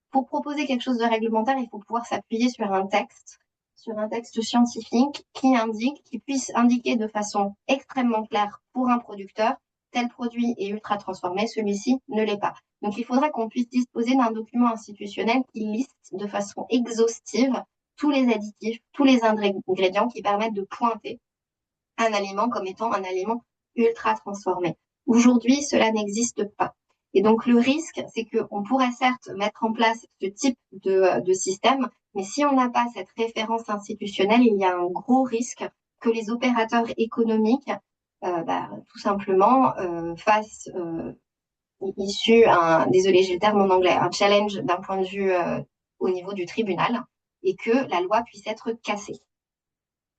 Pour proposer quelque chose de réglementaire, il faut pouvoir s'appuyer sur un texte scientifique qui puisse indiquer de façon extrêmement claire pour un producteur, tel produit est ultra transformé, celui-ci ne l'est pas. Donc il faudra qu'on puisse disposer d'un document institutionnel qui liste de façon exhaustive tous les additifs, tous les ingrédients qui permettent de pointer un aliment comme étant un aliment ultra transformé. Aujourd'hui, cela n'existe pas. Et donc, le risque, c'est qu'on pourrait certes mettre en place ce type de système, mais si on n'a pas cette référence institutionnelle, il y a un gros risque que les opérateurs économiques, tout simplement, fassent désolé, j'ai le terme en anglais, un challenge d'un point de vue au niveau du tribunal et que la loi puisse être cassée.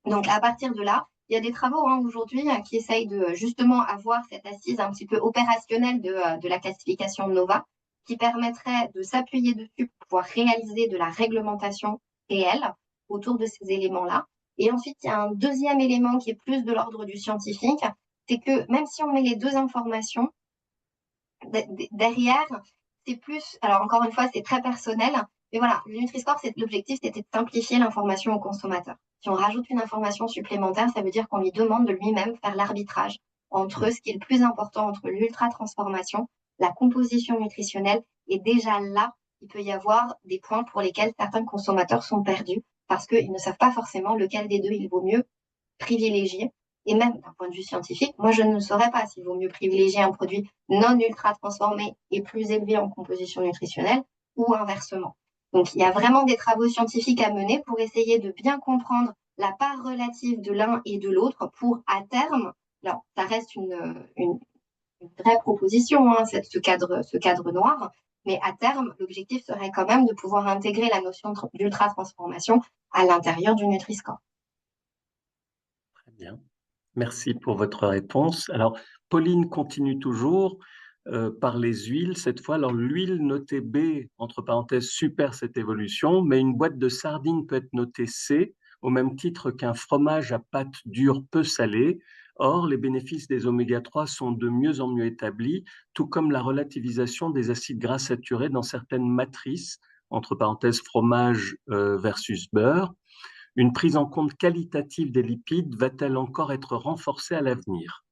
Donc, à partir de là, il y a des travaux aujourd'hui qui essayent de justement avoir cette assise un petit peu opérationnelle de la classification de Nova, qui permettrait de s'appuyer dessus pour pouvoir réaliser de la réglementation réelle autour de ces éléments-là. Et ensuite, il y a un deuxième élément qui est plus de l'ordre du scientifique, c'est que même si on met les deux informations, derrière, c'est plus, alors encore une fois, c'est très personnel, mais voilà, le Nutri-Score, l'objectif, c'était de simplifier l'information au consommateur. Si on rajoute une information supplémentaire, ça veut dire qu'on lui demande de lui-même faire l'arbitrage entre ce qui est le plus important, entre l'ultra-transformation, la composition nutritionnelle, et déjà là, il peut y avoir des points pour lesquels certains consommateurs sont perdus parce qu'ils ne savent pas forcément lequel des deux il vaut mieux privilégier. Et même d'un point de vue scientifique, moi, je ne saurais pas s'il vaut mieux privilégier un produit non ultra transformé et plus élevé en composition nutritionnelle ou inversement. Donc, il y a vraiment des travaux scientifiques à mener pour essayer de bien comprendre la part relative de l'un et de l'autre pour, à terme, alors, ça reste une vraie proposition, hein, ce cadre noir, mais à terme, l'objectif serait quand même de pouvoir intégrer la notion d'ultra-transformation à l'intérieur du Nutri-Score. Très bien. Merci pour votre réponse. Alors, Pauline continue toujours par les huiles cette fois. Alors, l'huile notée B, entre parenthèses, super cette évolution, mais une boîte de sardines peut être notée C, au même titre qu'un fromage à pâte dure peu salée. Or, les bénéfices des oméga 3 sont de mieux en mieux établis, tout comme la relativisation des acides gras saturés dans certaines matrices, entre parenthèses fromage versus beurre. Une prise en compte qualitative des lipides va-t-elle encore être renforcée à l'avenir?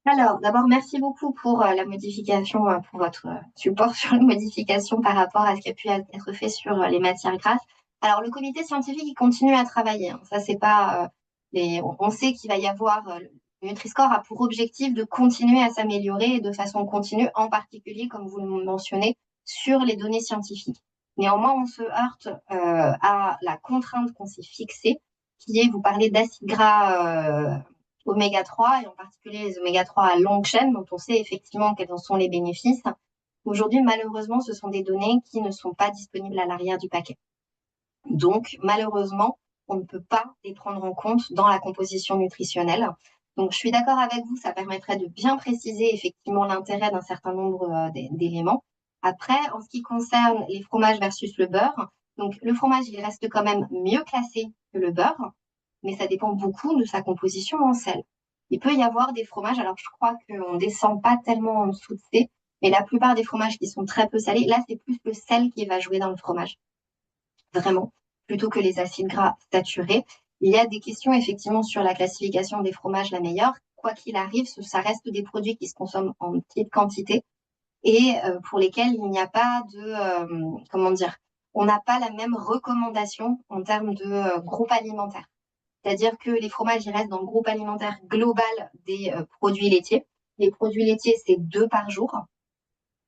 Alors, d'abord, merci beaucoup pour la modification, pour votre support sur la modification par rapport à ce qui a pu être fait sur les matières grasses. Alors, le comité scientifique, il continue à travailler, hein. Ça, c'est pas. On sait qu'il va y avoir. Le Nutri-Score a pour objectif de continuer à s'améliorer et de façon continue, en particulier, comme vous le mentionnez, sur les données scientifiques. Néanmoins, on se heurte à la contrainte qu'on s'est fixée, qui est, vous parlez d'acides gras oméga 3 et en particulier les oméga 3 à longue chaîne, dont on sait effectivement quels en sont les bénéfices. Aujourd'hui, malheureusement, ce sont des données qui ne sont pas disponibles à l'arrière du paquet. Donc, malheureusement, on ne peut pas les prendre en compte dans la composition nutritionnelle. Donc, je suis d'accord avec vous, ça permettrait de bien préciser effectivement l'intérêt d'un certain nombre d'éléments. Après, en ce qui concerne les fromages versus le beurre, donc le fromage, il reste quand même mieux classé que le beurre, mais ça dépend beaucoup de sa composition en sel. Il peut y avoir des fromages, alors je crois qu'on ne descend pas tellement en dessous de C, mais la plupart des fromages qui sont très peu salés, là, c'est plus le sel qui va jouer dans le fromage, vraiment, plutôt que les acides gras saturés. Il y a des questions effectivement sur la classification des fromages la meilleure. Quoi qu'il arrive, ça reste des produits qui se consomment en petite quantité et pour lesquels il n'y a pas de, comment dire, on n'a pas la même recommandation en termes de groupe alimentaire. C'est-à-dire que les fromages, ils restent dans le groupe alimentaire global des produits laitiers. Les produits laitiers, c'est 2 par jour.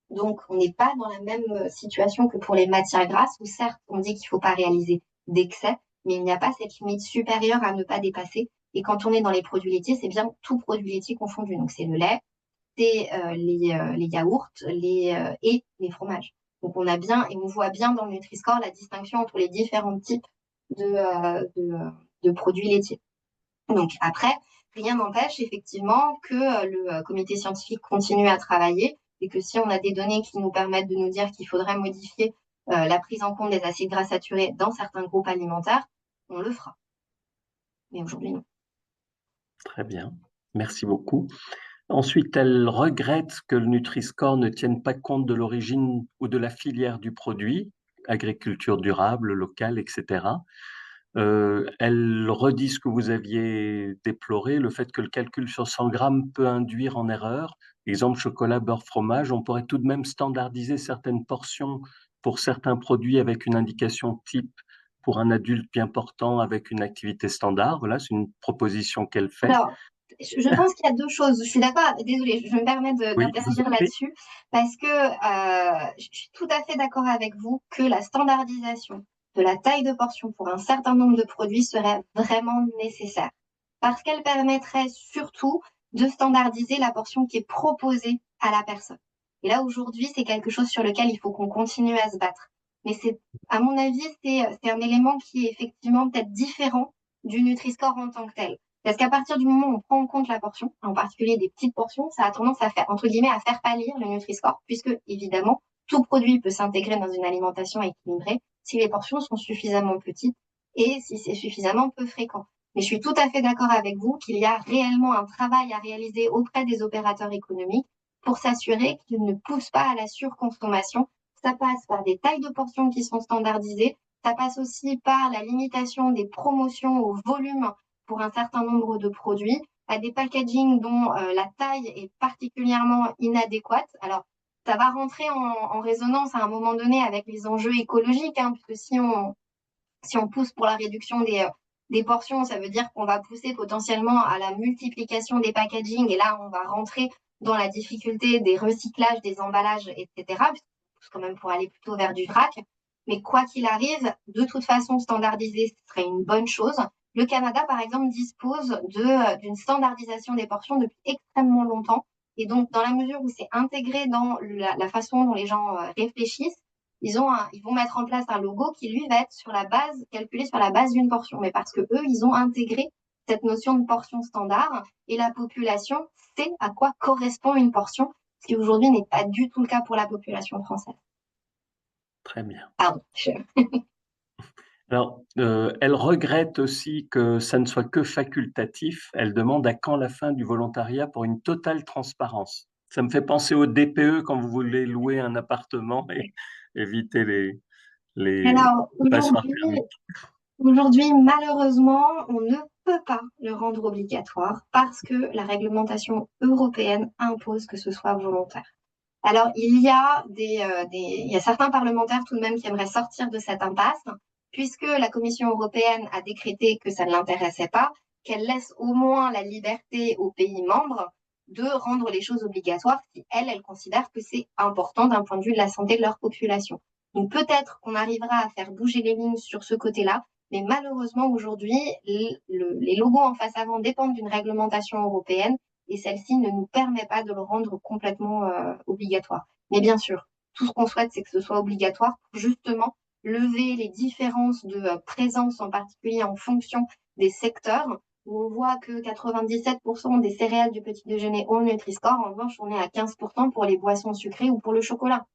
Donc, on n'est pas dans la même situation que pour les matières grasses, où certes, on dit qu'il ne faut pas réaliser d'excès, mais il n'y a pas cette limite supérieure à ne pas dépasser. Et quand on est dans les produits laitiers, c'est bien tout produit laitier confondu. Donc, c'est le lait, c'est les yaourts et les fromages. Donc, on a bien, et on voit bien dans le Nutri-Score la distinction entre les différents types de produits laitiers. Donc après, rien n'empêche effectivement que le comité scientifique continue à travailler et que si on a des données qui nous permettent de nous dire qu'il faudrait modifier la prise en compte des acides gras saturés dans certains groupes alimentaires, on le fera. Mais aujourd'hui, non. Très bien, merci beaucoup. Ensuite, elle regrette que le Nutri-Score ne tienne pas compte de l'origine ou de la filière du produit, agriculture durable, locale, etc. Elle redit ce que vous aviez déploré, le fait que le calcul sur 100 grammes peut induire en erreur. Exemple, chocolat, beurre, fromage, on pourrait tout de même standardiser certaines portions pour certains produits avec une indication type pour un adulte bien portant avec une activité standard. Voilà, c'est une proposition qu'elle fait. Alors, je pense qu'il y a 2 choses. Je suis d'accord, désolée, je me permets Oui, je vous en d'interagir prie. là-dessus parce que je suis tout à fait d'accord avec vous que la standardisation de la taille de portion pour un certain nombre de produits serait vraiment nécessaire parce qu'elle permettrait surtout de standardiser la portion qui est proposée à la personne. Et là, aujourd'hui, c'est quelque chose sur lequel il faut qu'on continue à se battre. Mais à mon avis, c'est un élément qui est effectivement peut-être différent du Nutri-Score en tant que tel. Parce qu'à partir du moment où on prend en compte la portion, en particulier des petites portions, ça a tendance à faire, entre guillemets, à faire pâlir le Nutri-Score, puisque, évidemment, tout produit peut s'intégrer dans une alimentation équilibrée si les portions sont suffisamment petites et si c'est suffisamment peu fréquent. Mais je suis tout à fait d'accord avec vous qu'il y a réellement un travail à réaliser auprès des opérateurs économiques pour s'assurer qu'ils ne poussent pas à la surconsommation. Ça passe par des tailles de portions qui sont standardisées, ça passe aussi par la limitation des promotions au volume pour un certain nombre de produits, à des packagings dont la taille est particulièrement inadéquate. Alors, ça va rentrer en résonance à un moment donné avec les enjeux écologiques, hein, puisque si on pousse pour la réduction des portions, ça veut dire qu'on va pousser potentiellement à la multiplication des packagings, et là, on va rentrer dans la difficulté des recyclages, des emballages, etc., puisqu'on pousse quand même pour aller plutôt vers du vrac. Mais quoi qu'il arrive, de toute façon, standardiser, ce serait une bonne chose. Le Canada, par exemple, dispose d'une standardisation des portions depuis extrêmement longtemps. Et donc, dans la mesure où c'est intégré dans la façon dont les gens réfléchissent, ils vont mettre en place un logo qui, lui, va être calculé sur la base d'une portion. Mais parce que eux, ils ont intégré cette notion de portion standard et la population sait à quoi correspond une portion, ce qui aujourd'hui n'est pas du tout le cas pour la population française. Très bien. Pardon. Alors, elle regrette aussi que ça ne soit que facultatif. Elle demande à quand la fin du volontariat pour une totale transparence. Ça me fait penser au DPE quand vous voulez louer un appartement et éviter les Alors, passoires thermiques. aujourd'hui, malheureusement, on ne peut pas le rendre obligatoire parce que la réglementation européenne impose que ce soit volontaire. Alors, il y a certains parlementaires tout de même qui aimeraient sortir de cette impasse, puisque la Commission européenne a décrété que ça ne l'intéressait pas, qu'elle laisse au moins la liberté aux pays membres de rendre les choses obligatoires si elles considèrent que c'est important d'un point de vue de la santé de leur population. Donc peut-être qu'on arrivera à faire bouger les lignes sur ce côté-là, mais malheureusement aujourd'hui, les logos en face avant dépendent d'une réglementation européenne et celle-ci ne nous permet pas de le rendre complètement obligatoire. Mais bien sûr, tout ce qu'on souhaite, c'est que ce soit obligatoire pour justement lever les différences de présence, en particulier en fonction des secteurs, où on voit que 97% des céréales du petit déjeuner ont le Nutri-Score. En revanche, on est à 15% pour les boissons sucrées ou pour le chocolat.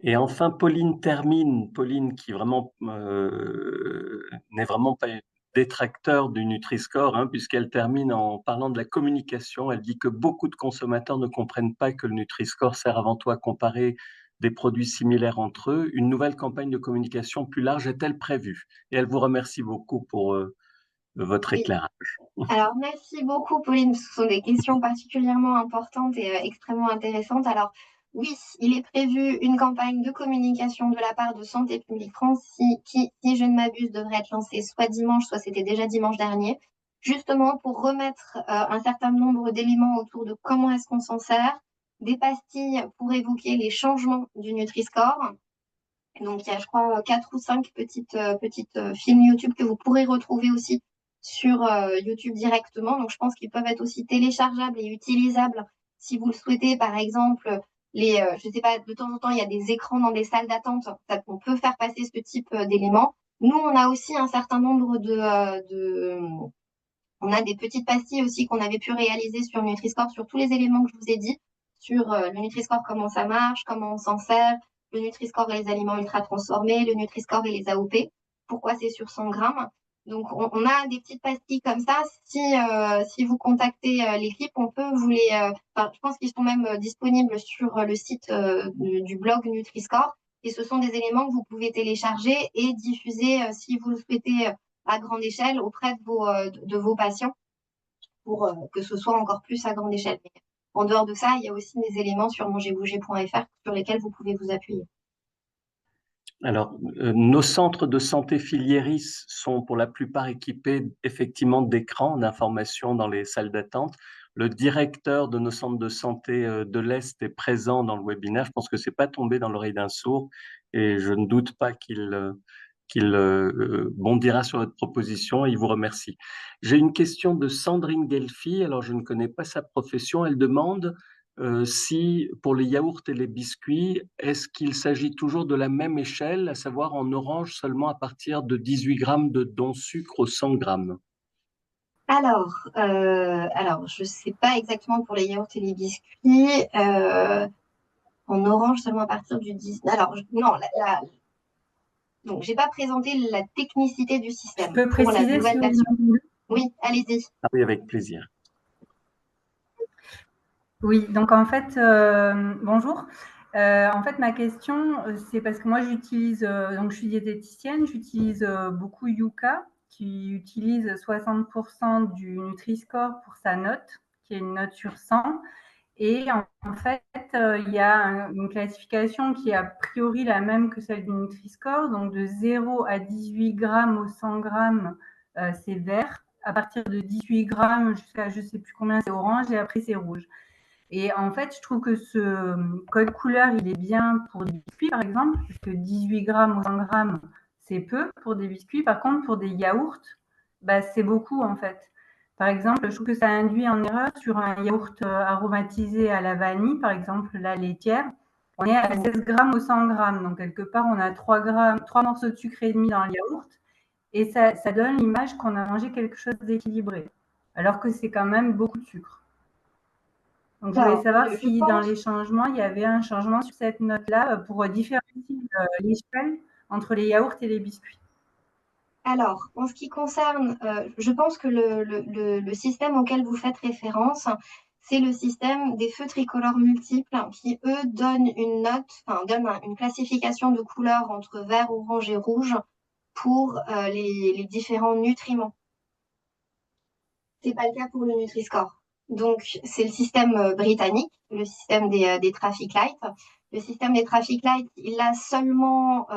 Et enfin, Pauline termine, Pauline qui vraiment n'est vraiment pas détracteur du Nutri-Score, hein, puisqu'elle termine en parlant de la communication. Elle dit que beaucoup de consommateurs ne comprennent pas que le Nutri-Score sert avant tout à comparer des produits similaires entre eux. Une nouvelle campagne de communication plus large est-elle prévue? Et elle vous remercie beaucoup pour votre Oui. éclairage. Alors, merci beaucoup, Pauline. Ce sont des questions particulièrement importantes et extrêmement intéressantes. Alors, oui, il est prévu une campagne de communication de la part de Santé publique France qui, si je ne m'abuse, devrait être lancée soit dimanche, soit c'était déjà dimanche dernier, justement pour remettre un certain nombre d'éléments autour de comment est-ce qu'on s'en sert, des pastilles pour évoquer les changements du Nutri-Score. Donc, il y a, je crois, 4 ou 5 petites films YouTube que vous pourrez retrouver aussi sur YouTube directement. Donc, je pense qu'ils peuvent être aussi téléchargeables et utilisables si vous le souhaitez. Par exemple, je ne sais pas, de temps en temps, il y a des écrans dans des salles d'attente. On peut faire passer ce type d'éléments. Nous, on a aussi un certain nombre on a des petites pastilles aussi qu'on avait pu réaliser sur Nutri-Score, sur tous les éléments que je vous ai dit, sur le Nutri-Score, comment ça marche, comment on s'en sert, le Nutri-Score et les aliments ultra transformés, le Nutri-Score et les AOP, pourquoi c'est sur 100 grammes. Donc, on a des petites pastilles comme ça. Si vous contactez l'équipe, on peut vous je pense qu'ils sont même disponibles sur le site du blog Nutri-Score. Et ce sont des éléments que vous pouvez télécharger et diffuser, si vous le souhaitez, à grande échelle auprès de vos patients pour que ce soit encore plus à grande échelle. Mais en dehors de ça, il y a aussi des éléments sur mangerbouger.fr sur lesquels vous pouvez vous appuyer. Alors, nos centres de santé Filieris sont pour la plupart équipés effectivement d'écrans d'information dans les salles d'attente. Le directeur de nos centres de santé de l'Est est présent dans le webinaire. Je pense que c'est pas tombé dans l'oreille d'un sourd et je ne doute pas qu'il bondira sur votre proposition et il vous remercie. J'ai une question de Sandrine Gelfi. Alors, je ne connais pas sa profession. Elle demande si pour les yaourts et les biscuits, est-ce qu'il s'agit toujours de la même échelle, à savoir en orange seulement à partir de 18 grammes de sucre au 100 grammes? Alors, je ne sais pas exactement pour les yaourts et les biscuits. En orange seulement à partir du 10. Alors, non, donc, j'ai pas présenté la technicité du Je système peux pour la préciser nouvelle si version. vous voulez. Oui, allez-y. Ah oui, avec plaisir. Oui, donc en fait, bonjour. En fait, ma question, c'est parce que moi j'utilise, donc je suis diététicienne, j'utilise beaucoup Yuka, qui utilise 60% du Nutri-Score pour sa note, qui est une note sur 100. Et en fait, il y a une classification qui est a priori la même que celle du Nutri-Score, donc de 0 à 18 grammes au 100 grammes, c'est vert. À partir de 18 grammes jusqu'à je ne sais plus combien, c'est orange et après c'est rouge. Et en fait, je trouve que ce code couleur, il est bien pour des biscuits, par exemple, parce que 18 grammes ou 100 grammes, c'est peu pour des biscuits. Par contre, pour des yaourts, bah, c'est beaucoup, en fait. Par exemple, je trouve que ça induit en erreur sur un yaourt aromatisé à la vanille, par exemple, la laitière. On est à 16 grammes ou 100 grammes. Donc, quelque part, on a 3 morceaux de sucre et demi dans le yaourt. Et ça donne l'image qu'on a mangé quelque chose d'équilibré. Alors que c'est quand même beaucoup de sucre. Donc, je voulais savoir si dans les changements, il y avait un changement sur cette note-là pour différencier l'échelle entre les yaourts et les biscuits. Alors, en ce qui concerne, je pense que le système auquel vous faites référence, c'est le système des feux tricolores multiples qui, eux, donnent une note, enfin, donnent une classification de couleurs entre vert, orange et rouge pour les différents nutriments. C'est pas le cas pour le Nutri-Score. Donc, c'est le système britannique, le système des traffic lights. Le système des traffic lights, il a seulement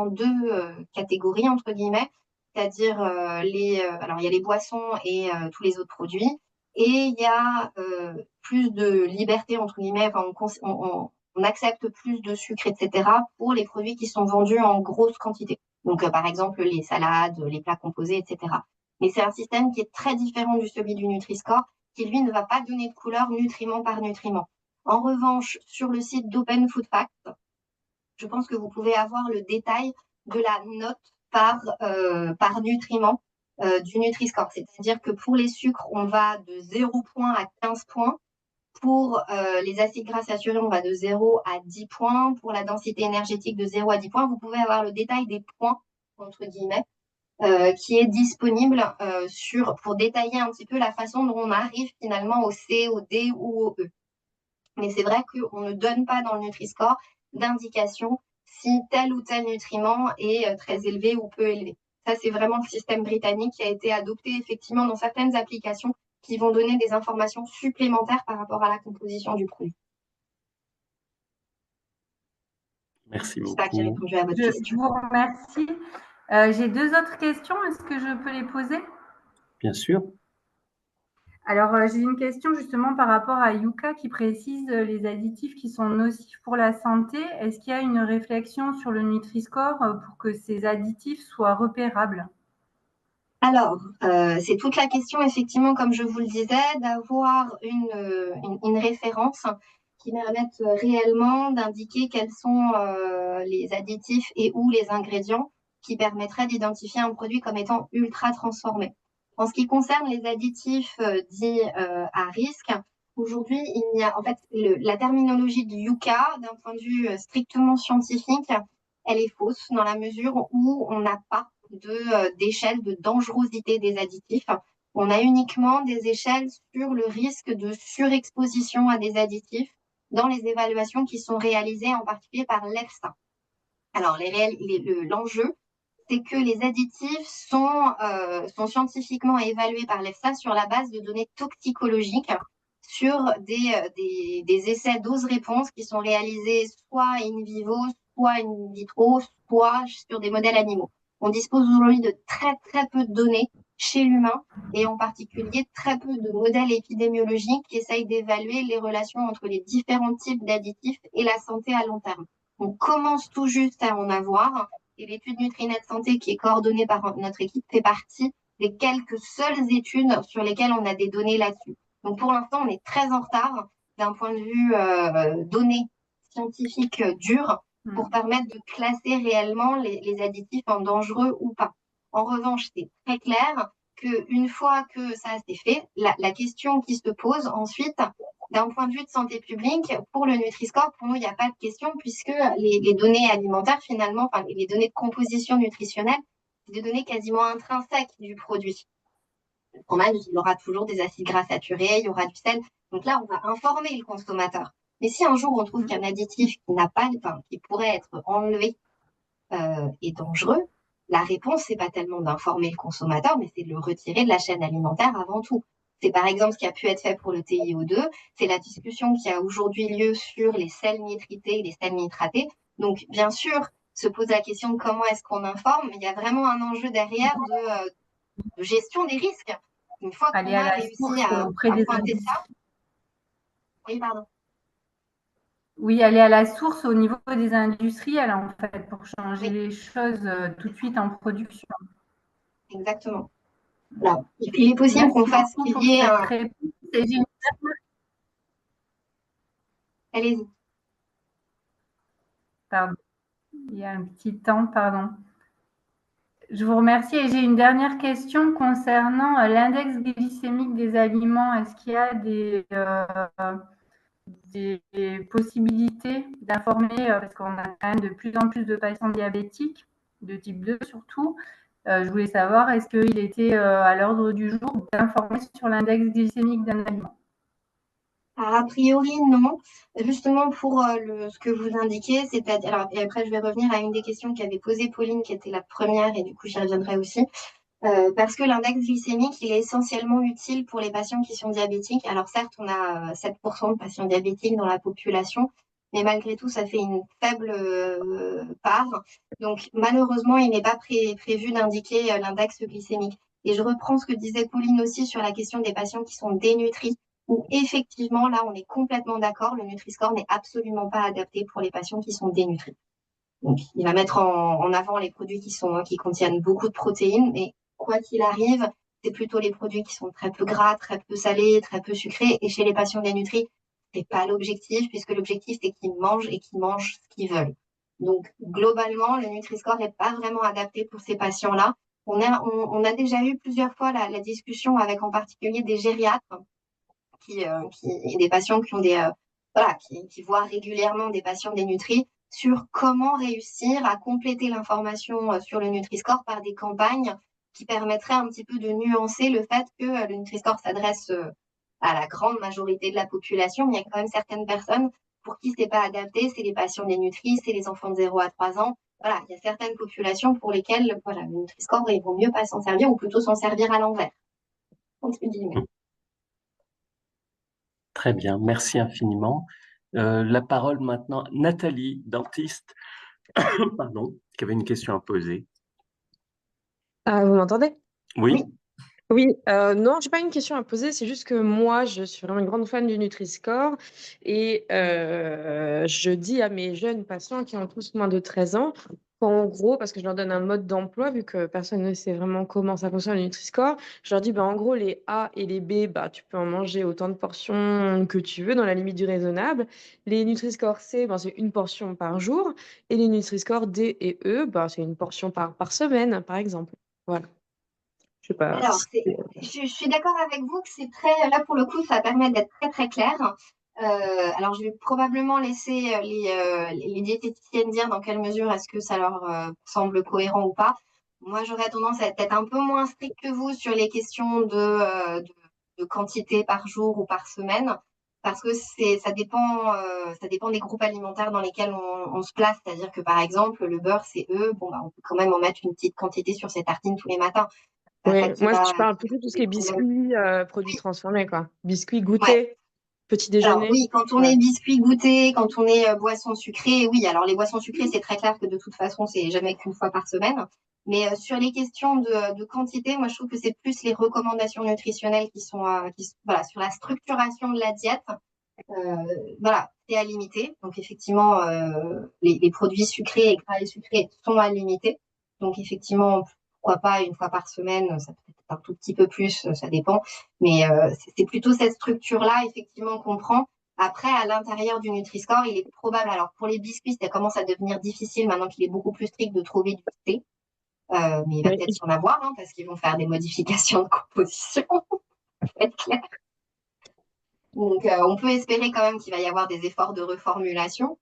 deux catégories, entre guillemets, c'est-à-dire alors il y a les boissons et tous les autres produits, et il y a plus de liberté, entre guillemets, enfin, on accepte plus de sucre, etc., pour les produits qui sont vendus en grosse quantité. Donc, par exemple, les salades, les plats composés, etc. Mais c'est un système qui est très différent de celui du Nutri-Score, qui lui ne va pas donner de couleur nutriment par nutriment. En revanche, sur le site d'Open Food Facts, je pense que vous pouvez avoir le détail de la note par nutriment du Nutri-Score. C'est-à-dire que pour les sucres, on va de 0 points à 15 points. Pour les acides gras saturés, on va de 0 à 10 points. Pour la densité énergétique, de 0 à 10 points. Vous pouvez avoir le détail des points, entre guillemets, qui est disponible pour détailler un petit peu la façon dont on arrive finalement au C, au D ou au E. Mais c'est vrai qu'on ne donne pas dans le Nutri-Score d'indication si tel ou tel nutriment est très élevé ou peu élevé. Ça, c'est vraiment le système britannique qui a été adopté effectivement dans certaines applications qui vont donner des informations supplémentaires par rapport à la composition du produit. Merci J'espère que j'ai beaucoup. répondu à votre Je question. vous remercie. J'ai 2 autres questions. Est-ce que je peux les poser? Bien sûr. Alors, j'ai une question justement par rapport à Yuka qui précise les additifs qui sont nocifs pour la santé. Est-ce qu'il y a une réflexion sur le Nutri-Score pour que ces additifs soient repérables? Alors, c'est toute la question, effectivement, comme je vous le disais, d'avoir une référence qui permette réellement d'indiquer quels sont les additifs et ou les ingrédients qui permettraient d'identifier un produit comme étant ultra transformé. En ce qui concerne les additifs dits à risque, aujourd'hui, en fait, la terminologie de Yuka, d'un point de vue strictement scientifique, elle est fausse dans la mesure où on n'a pas d'échelle de dangerosité des additifs. On a uniquement des échelles sur le risque de surexposition à des additifs dans les évaluations qui sont réalisées en particulier par l'EFSA. Alors, l'enjeu, c'est que les additifs sont scientifiquement évalués par l'EFSA sur la base de données toxicologiques sur des essais dose-réponse qui sont réalisés soit in vivo, soit in vitro, soit sur des modèles animaux. On dispose aujourd'hui de très, très peu de données chez l'humain et en particulier très peu de modèles épidémiologiques qui essayent d'évaluer les relations entre les différents types d'additifs et la santé à long terme. On commence tout juste à en avoir et l'étude Nutrinet Santé qui est coordonnée par notre équipe fait partie des quelques seules études sur lesquelles on a des données là-dessus. Donc pour l'instant, on est très en retard d'un point de vue données scientifiques dures pour permettre de classer réellement les additifs en dangereux ou pas. En revanche, c'est très clair qu'une fois que ça s'est fait, la question qui se pose ensuite, d'un point de vue de santé publique, pour le Nutri-Score, pour nous, il n'y a pas de question puisque les données alimentaires, finalement, enfin, les données de composition nutritionnelle, c'est des données quasiment intrinsèques du produit. Le fromage, il aura toujours des acides gras saturés, il y aura du sel. Donc là, on va informer le consommateur. Mais si un jour on trouve qu'un additif qui pourrait être enlevé est dangereux, la réponse, c'est pas tellement d'informer le consommateur, mais c'est de le retirer de la chaîne alimentaire avant tout. C'est par exemple ce qui a pu être fait pour le TiO2, c'est la discussion qui a aujourd'hui lieu sur les sels nitrités et les sels nitratés. Donc, bien sûr, se pose la question de comment est-ce qu'on informe, mais il y a vraiment un enjeu derrière de gestion des risques. Une fois qu'on a réussi à pointer ça. Oui, pardon. Oui, aller à la source au niveau des industriels, en fait, pour changer les choses tout de suite en production. Exactement. Alors, il est possible qu'on fasse qu'il y ait un... Allez-y. Pardon. Il y a un petit temps, pardon. Je vous remercie et j'ai une dernière question concernant l'index glycémique des aliments. Est-ce qu'il y a des possibilités d'informer, parce qu'on a quand même de plus en plus de patients diabétiques, de type 2 surtout. Je voulais savoir, est-ce qu'il était à l'ordre du jour d'informer sur l'index glycémique d'un aliment? Alors, a priori, non. Justement, pour ce que vous indiquez, c'est-à-dire, alors, et après, je vais revenir à une des questions qu'avait posée Pauline, qui était la première, et du coup, j'y reviendrai aussi. Parce que l'index glycémique, il est essentiellement utile pour les patients qui sont diabétiques. Alors certes, on a 7% de patients diabétiques dans la population, mais malgré tout, ça fait une faible part. Donc malheureusement, il n'est pas prévu d'indiquer l'index glycémique. Et je reprends ce que disait Pauline aussi sur la question des patients qui sont dénutris, où effectivement, là, on est complètement d'accord, le Nutri-Score n'est absolument pas adapté pour les patients qui sont dénutris. Donc, il va mettre en avant les produits qui contiennent beaucoup de protéines, mais quoi qu'il arrive, c'est plutôt les produits qui sont très peu gras, très peu salés, très peu sucrés. Et chez les patients dénutris, c'est pas l'objectif, puisque l'objectif, c'est qu'ils mangent et qu'ils mangent ce qu'ils veulent. Donc, globalement, le Nutri-Score n'est pas vraiment adapté pour ces patients-là. On a déjà eu plusieurs fois la discussion avec en particulier des gériatres et des patients qui ont voilà, qui voient régulièrement des patients dénutris sur comment réussir à compléter l'information sur le Nutri-Score par des campagnes qui permettraient un petit peu de nuancer le fait que le Nutri-Score s'adresse à la grande majorité de la population, mais il y a quand même certaines personnes pour qui c'est pas adapté, c'est les patients dénutris, c'est les enfants de 0 à 3 ans. Voilà, il y a certaines populations pour lesquelles voilà, le Nutri-Score, il vaut mieux pas s'en servir ou plutôt s'en servir à l'envers, entre guillemets. Très bien, merci infiniment. La parole maintenant, Nathalie, dentiste, pardon, qui avait une question à poser. Vous m'entendez? Oui, Oui, non, j'ai pas une question à poser, c'est juste que moi, je suis vraiment une grande fan du Nutri-Score et je dis à mes jeunes patients qui ont tous moins de 13 ans qu'en gros, parce que je leur donne un mode d'emploi, vu que personne ne sait vraiment comment ça fonctionne le Nutri-Score, je leur dis, bah, en gros, les A et les B, bah, tu peux en manger autant de portions que tu veux, dans la limite du raisonnable. Les Nutri-Score C, bah, c'est une portion par jour, et les Nutri-Score D et E, bah, c'est une portion par semaine, par exemple. Voilà. Je sais pas Alors, si je suis d'accord avec vous que c'est très, là pour le coup, ça permet d'être très très clair. Alors, je vais probablement laisser les diététiciennes dire dans quelle mesure est-ce que ça leur semble cohérent ou pas. Moi, j'aurais tendance à être peut-être un peu moins stricte que vous sur les questions de quantité par jour ou par semaine, parce que ça dépend des groupes alimentaires dans lesquels on se place. C'est-à-dire que par exemple, le beurre, c'est bon, bah, on peut quand même en mettre une petite quantité sur ses tartines tous les matins. Pas ça ouais, moi je parle qui va plutôt de tout ce qui poser est problème. biscuits, produits transformés, quoi. Biscuits, Ouais. goûter, petit Alors déjeuner. oui, quand on Ouais. est biscuit goûter, quand on est boisson sucrée, oui. Alors les boissons sucrées, c'est très clair que de toute façon, c'est jamais qu'une fois par semaine. Mais sur les questions de quantité, moi je trouve que c'est plus les recommandations nutritionnelles voilà, sur la structuration de la diète. Euh, voilà, c'est à limiter. Donc effectivement, les produits sucrés et gras et sucrés sont à limiter. Donc effectivement, pourquoi pas une fois par semaine, ça peut être un tout petit peu plus, ça dépend. Mais c'est plutôt cette structure-là, effectivement, qu'on prend. Après, à l'intérieur du Nutri-Score, il est probable, alors pour les biscuits, ça commence à devenir difficile maintenant qu'il est beaucoup plus strict de trouver du thé. Mais il va Ouais. peut-être y en avoir, hein, parce qu'ils vont faire des modifications de composition, pour être clair. Donc, on peut espérer quand même qu'il va y avoir des efforts de reformulation.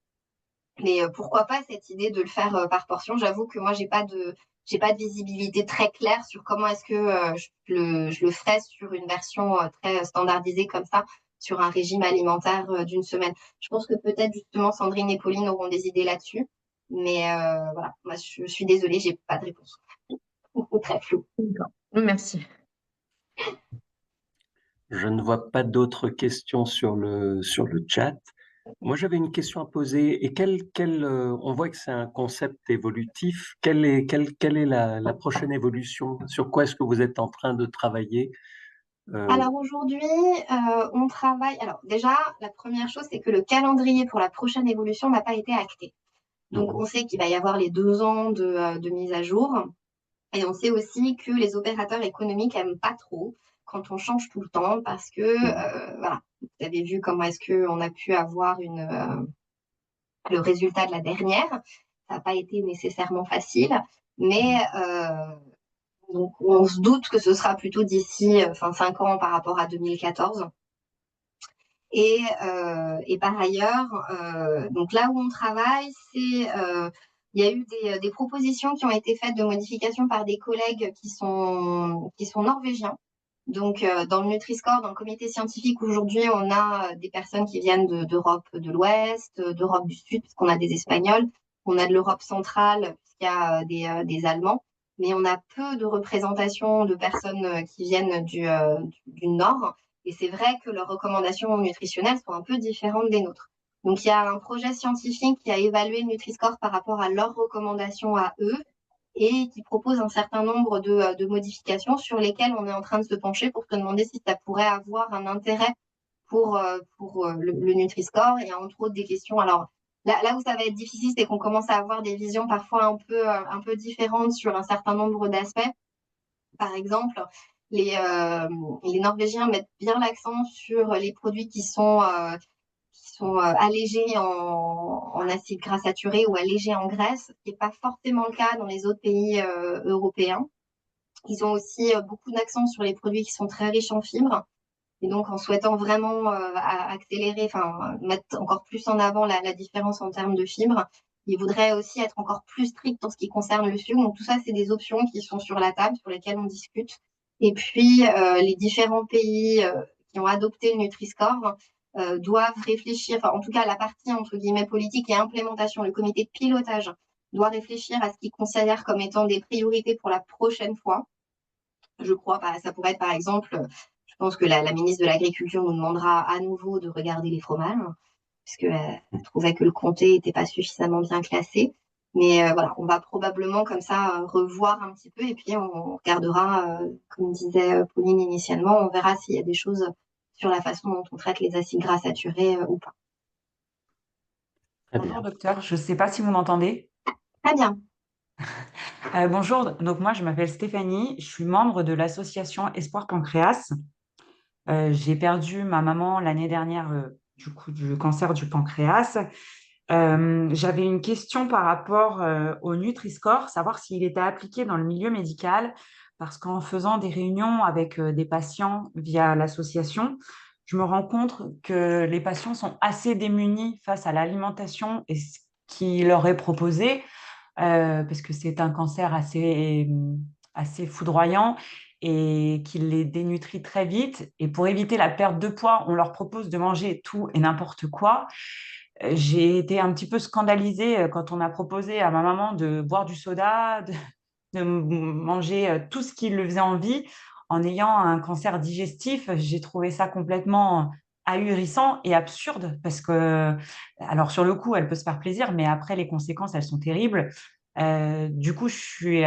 Mais pourquoi pas cette idée de le faire par portion? J'avoue que moi, j'ai pas de visibilité très claire sur comment est-ce que je le ferais sur une version très standardisée comme ça, sur un régime alimentaire d'une semaine. Je pense que peut-être justement Sandrine et Pauline auront des idées là-dessus. Mais voilà, moi, je suis désolée, j'ai pas de réponse. Très flou. D'accord. Merci. je ne vois pas d'autres questions sur sur le chat. Moi, j'avais une question à poser. Et on voit que c'est un concept évolutif. Quelle est la prochaine évolution? Sur quoi est-ce que vous êtes en train de travailler? Alors aujourd'hui, on travaille. Alors déjà, la première chose, c'est que le calendrier pour la prochaine évolution n'a pas été acté. Donc on sait qu'il va y avoir les 2 ans de mise à jour. Et on sait aussi que les opérateurs économiques n'aiment pas trop quand on change tout le temps parce que, voilà, vous avez vu comment est-ce qu'on a pu avoir le résultat de la dernière. Ça n'a pas été nécessairement facile, mais donc on se doute que ce sera plutôt d'ici 5 ans par rapport à 2014. Et par ailleurs, donc là où on travaille, il y a eu des propositions qui ont été faites de modification par des collègues qui sont norvégiens. Donc, dans le Nutri-Score, dans le comité scientifique, aujourd'hui, on a des personnes qui viennent d'Europe de l'Ouest, d'Europe du Sud, parce qu'on a des Espagnols, on a de l'Europe centrale, puisqu'il y a des Allemands, mais on a peu de représentation de personnes qui viennent du Nord. Et c'est vrai que leurs recommandations nutritionnelles sont un peu différentes des nôtres. Donc, il y a un projet scientifique qui a évalué le Nutri-Score par rapport à leurs recommandations à eux et qui propose un certain nombre de modifications sur lesquelles on est en train de se pencher pour se demander si ça pourrait avoir un intérêt pour le Nutri-Score. Il y a entre autres des questions. Alors, là où ça va être difficile, c'est qu'on commence à avoir des visions parfois un peu différentes sur un certain nombre d'aspects. Par exemple, les Norvégiens mettent bien l'accent sur les produits qui sont allégés en acides gras saturés ou allégés en graisse, ce qui n'est pas forcément le cas dans les autres pays européens. Ils ont aussi beaucoup d'accent sur les produits qui sont très riches en fibres. Et donc, en souhaitant vraiment accélérer, enfin, mettre encore plus en avant la différence en termes de fibres, ils voudraient aussi être encore plus stricts en ce qui concerne le sucre. Donc, tout ça, c'est des options qui sont sur la table, sur lesquelles on discute. Et puis, les différents pays qui ont adopté le Nutri-Score doivent réfléchir, enfin, en tout cas, la partie, entre guillemets, politique et implémentation, le comité de pilotage doit réfléchir à ce qu'ils considèrent comme étant des priorités pour la prochaine fois. Je crois, ça pourrait être, par exemple, je pense que la ministre de l'Agriculture nous demandera à nouveau de regarder les fromages, puisqu'elle trouvait que le comté n'était pas suffisamment bien classé. Mais voilà, on va probablement comme ça revoir un petit peu et puis on regardera, comme disait Pauline initialement, on verra s'il y a des choses sur la façon dont on traite les acides gras saturés ou pas. Très Bonjour bien. docteur, je ne sais pas si vous m'entendez. Très bien. Bonjour, donc moi je m'appelle Stéphanie, je suis membre de l'association Espoir Pancréas. J'ai perdu ma maman l'année dernière du coup du cancer du pancréas. J'avais une question par rapport au Nutri-Score, savoir s'il était appliqué dans le milieu médical, parce qu'en faisant des réunions avec des patients via l'association, je me rends compte que les patients sont assez démunis face à l'alimentation et ce qui leur est proposé, parce que c'est un cancer assez foudroyant et qui les dénutrit très vite. Et pour éviter la perte de poids, on leur propose de manger tout et n'importe quoi. J'ai été un petit peu scandalisée quand on a proposé à ma maman de boire du soda, de manger tout ce qui lui faisait envie en ayant un cancer digestif. J'ai trouvé ça complètement ahurissant et absurde parce que, alors sur le coup, elle peut se faire plaisir, mais après, les conséquences, elles sont terribles. Du coup, je suis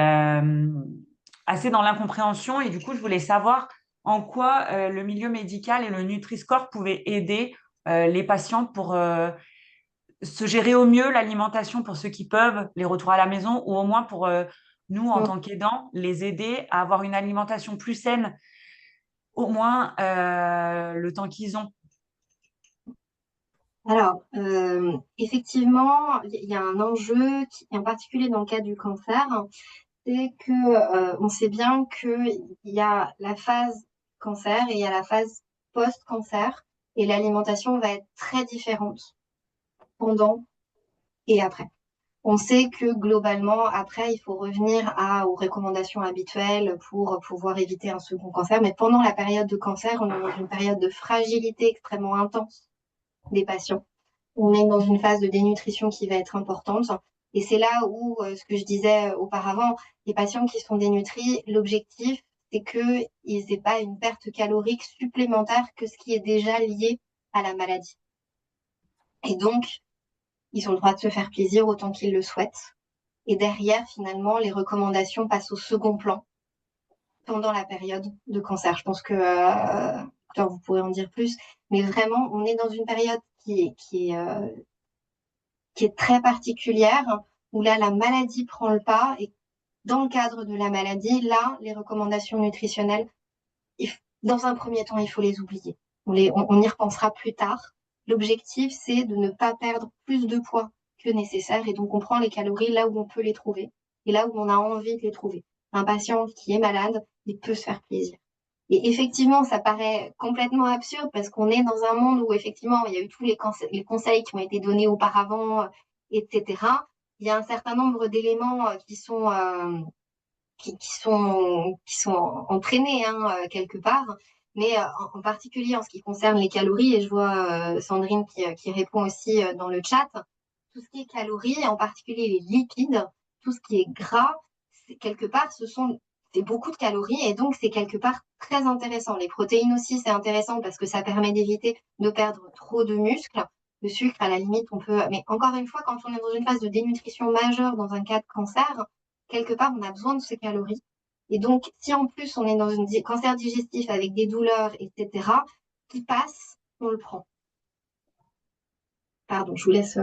assez dans l'incompréhension et du coup, je voulais savoir en quoi le milieu médical et le Nutri-Score pouvaient aider les patients pour se gérer au mieux l'alimentation pour ceux qui peuvent, les retours à la maison, ou au moins pour nous, en tant qu'aidants, les aider à avoir une alimentation plus saine, au moins le temps qu'ils ont. Alors, effectivement, il y a un enjeu, en particulier dans le cas du cancer, c'est que on sait bien qu'il y a la phase cancer et il y a la phase post-cancer, et l'alimentation va être très différente pendant et après. On sait que globalement, après, il faut revenir aux recommandations habituelles pour pouvoir éviter un second cancer, mais pendant la période de cancer, on est dans une période de fragilité extrêmement intense des patients. On est dans une phase de dénutrition qui va être importante. Et c'est là où, ce que je disais auparavant, les patients qui sont dénutris, l'objectif, c'est qu'ils n'aient pas une perte calorique supplémentaire que ce qui est déjà lié à la maladie. Et donc, ils ont le droit de se faire plaisir autant qu'ils le souhaitent. Et derrière, finalement, les recommandations passent au second plan pendant la période de cancer. Je pense que vous pourrez en dire plus, mais vraiment, on est dans une période qui est très particulière, où là, la maladie prend le pas, et dans le cadre de la maladie, là, les recommandations nutritionnelles, dans un premier temps, il faut les oublier. On y repensera plus tard. L'objectif, c'est de ne pas perdre plus de poids que nécessaire, et donc on prend les calories là où on peut les trouver, et là où on a envie de les trouver. Un patient qui est malade, il peut se faire plaisir. Et effectivement, ça paraît complètement absurde parce qu'on est dans un monde où effectivement, il y a eu tous les conseils qui ont été donnés auparavant, etc. Il y a un certain nombre d'éléments qui sont entraînés quelque part. Mais en particulier en ce qui concerne les calories, et je vois Sandrine qui répond aussi dans le chat, tout ce qui est calories, en particulier les lipides, tout ce qui est gras, quelque part, c'est beaucoup de calories et donc c'est quelque part très intéressant. Les protéines aussi, c'est intéressant parce que ça permet d'éviter de perdre trop de muscles. Le sucre, à la limite, on peut. Mais encore une fois, quand on est dans une phase de dénutrition majeure, dans un cas de cancer, quelque part, on a besoin de ces calories. Et donc, si en plus on est dans un cancer digestif avec des douleurs, etc., qui passe, on le prend. Pardon, je vous laisse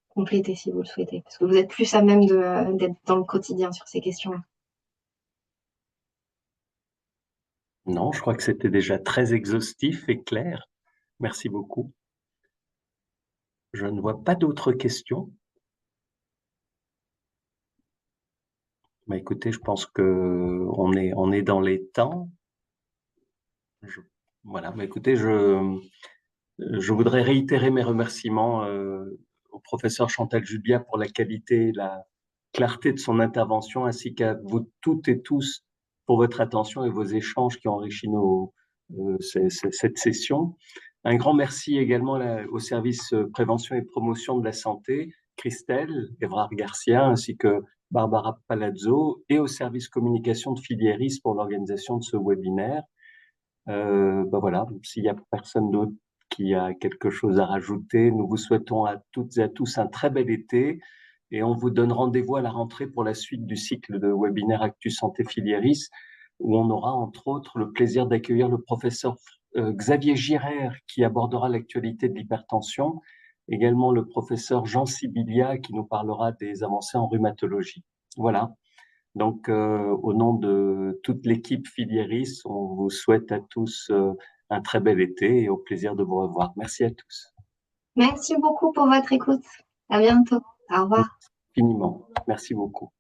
compléter si vous le souhaitez, parce que vous êtes plus à même d'être dans le quotidien sur ces questions-là. Non, je crois que c'était déjà très exhaustif et clair. Merci beaucoup. Je ne vois pas d'autres questions. Bah, écoutez, je pense que on est dans les temps. Voilà, bah, écoutez, je voudrais réitérer mes remerciements au professeur Chantal Julia pour la qualité et la clarté de son intervention, ainsi qu'à vous toutes et tous pour votre attention et vos échanges qui ont enrichi cette session. Un grand merci également au service prévention et promotion de la santé, Christelle, Évrard Garcia, ainsi que Barbara Palazzo, et au service communication de Filieris pour l'organisation de ce webinaire. Voilà, s'il y a personne d'autre qui a quelque chose à rajouter, nous vous souhaitons à toutes et à tous un très bel été et on vous donne rendez-vous à la rentrée pour la suite du cycle de webinaire Actu Santé Filieris, où on aura entre autres le plaisir d'accueillir le professeur Xavier Girard qui abordera l'actualité de l'hypertension, également le professeur Jean Sibilia qui nous parlera des avancées en rhumatologie. Voilà. Donc, au nom de toute l'équipe Filieris, on vous souhaite à tous un très bel été et au plaisir de vous revoir. Merci à tous. Merci beaucoup pour votre écoute. À bientôt. Au revoir. Infiniment. Merci beaucoup.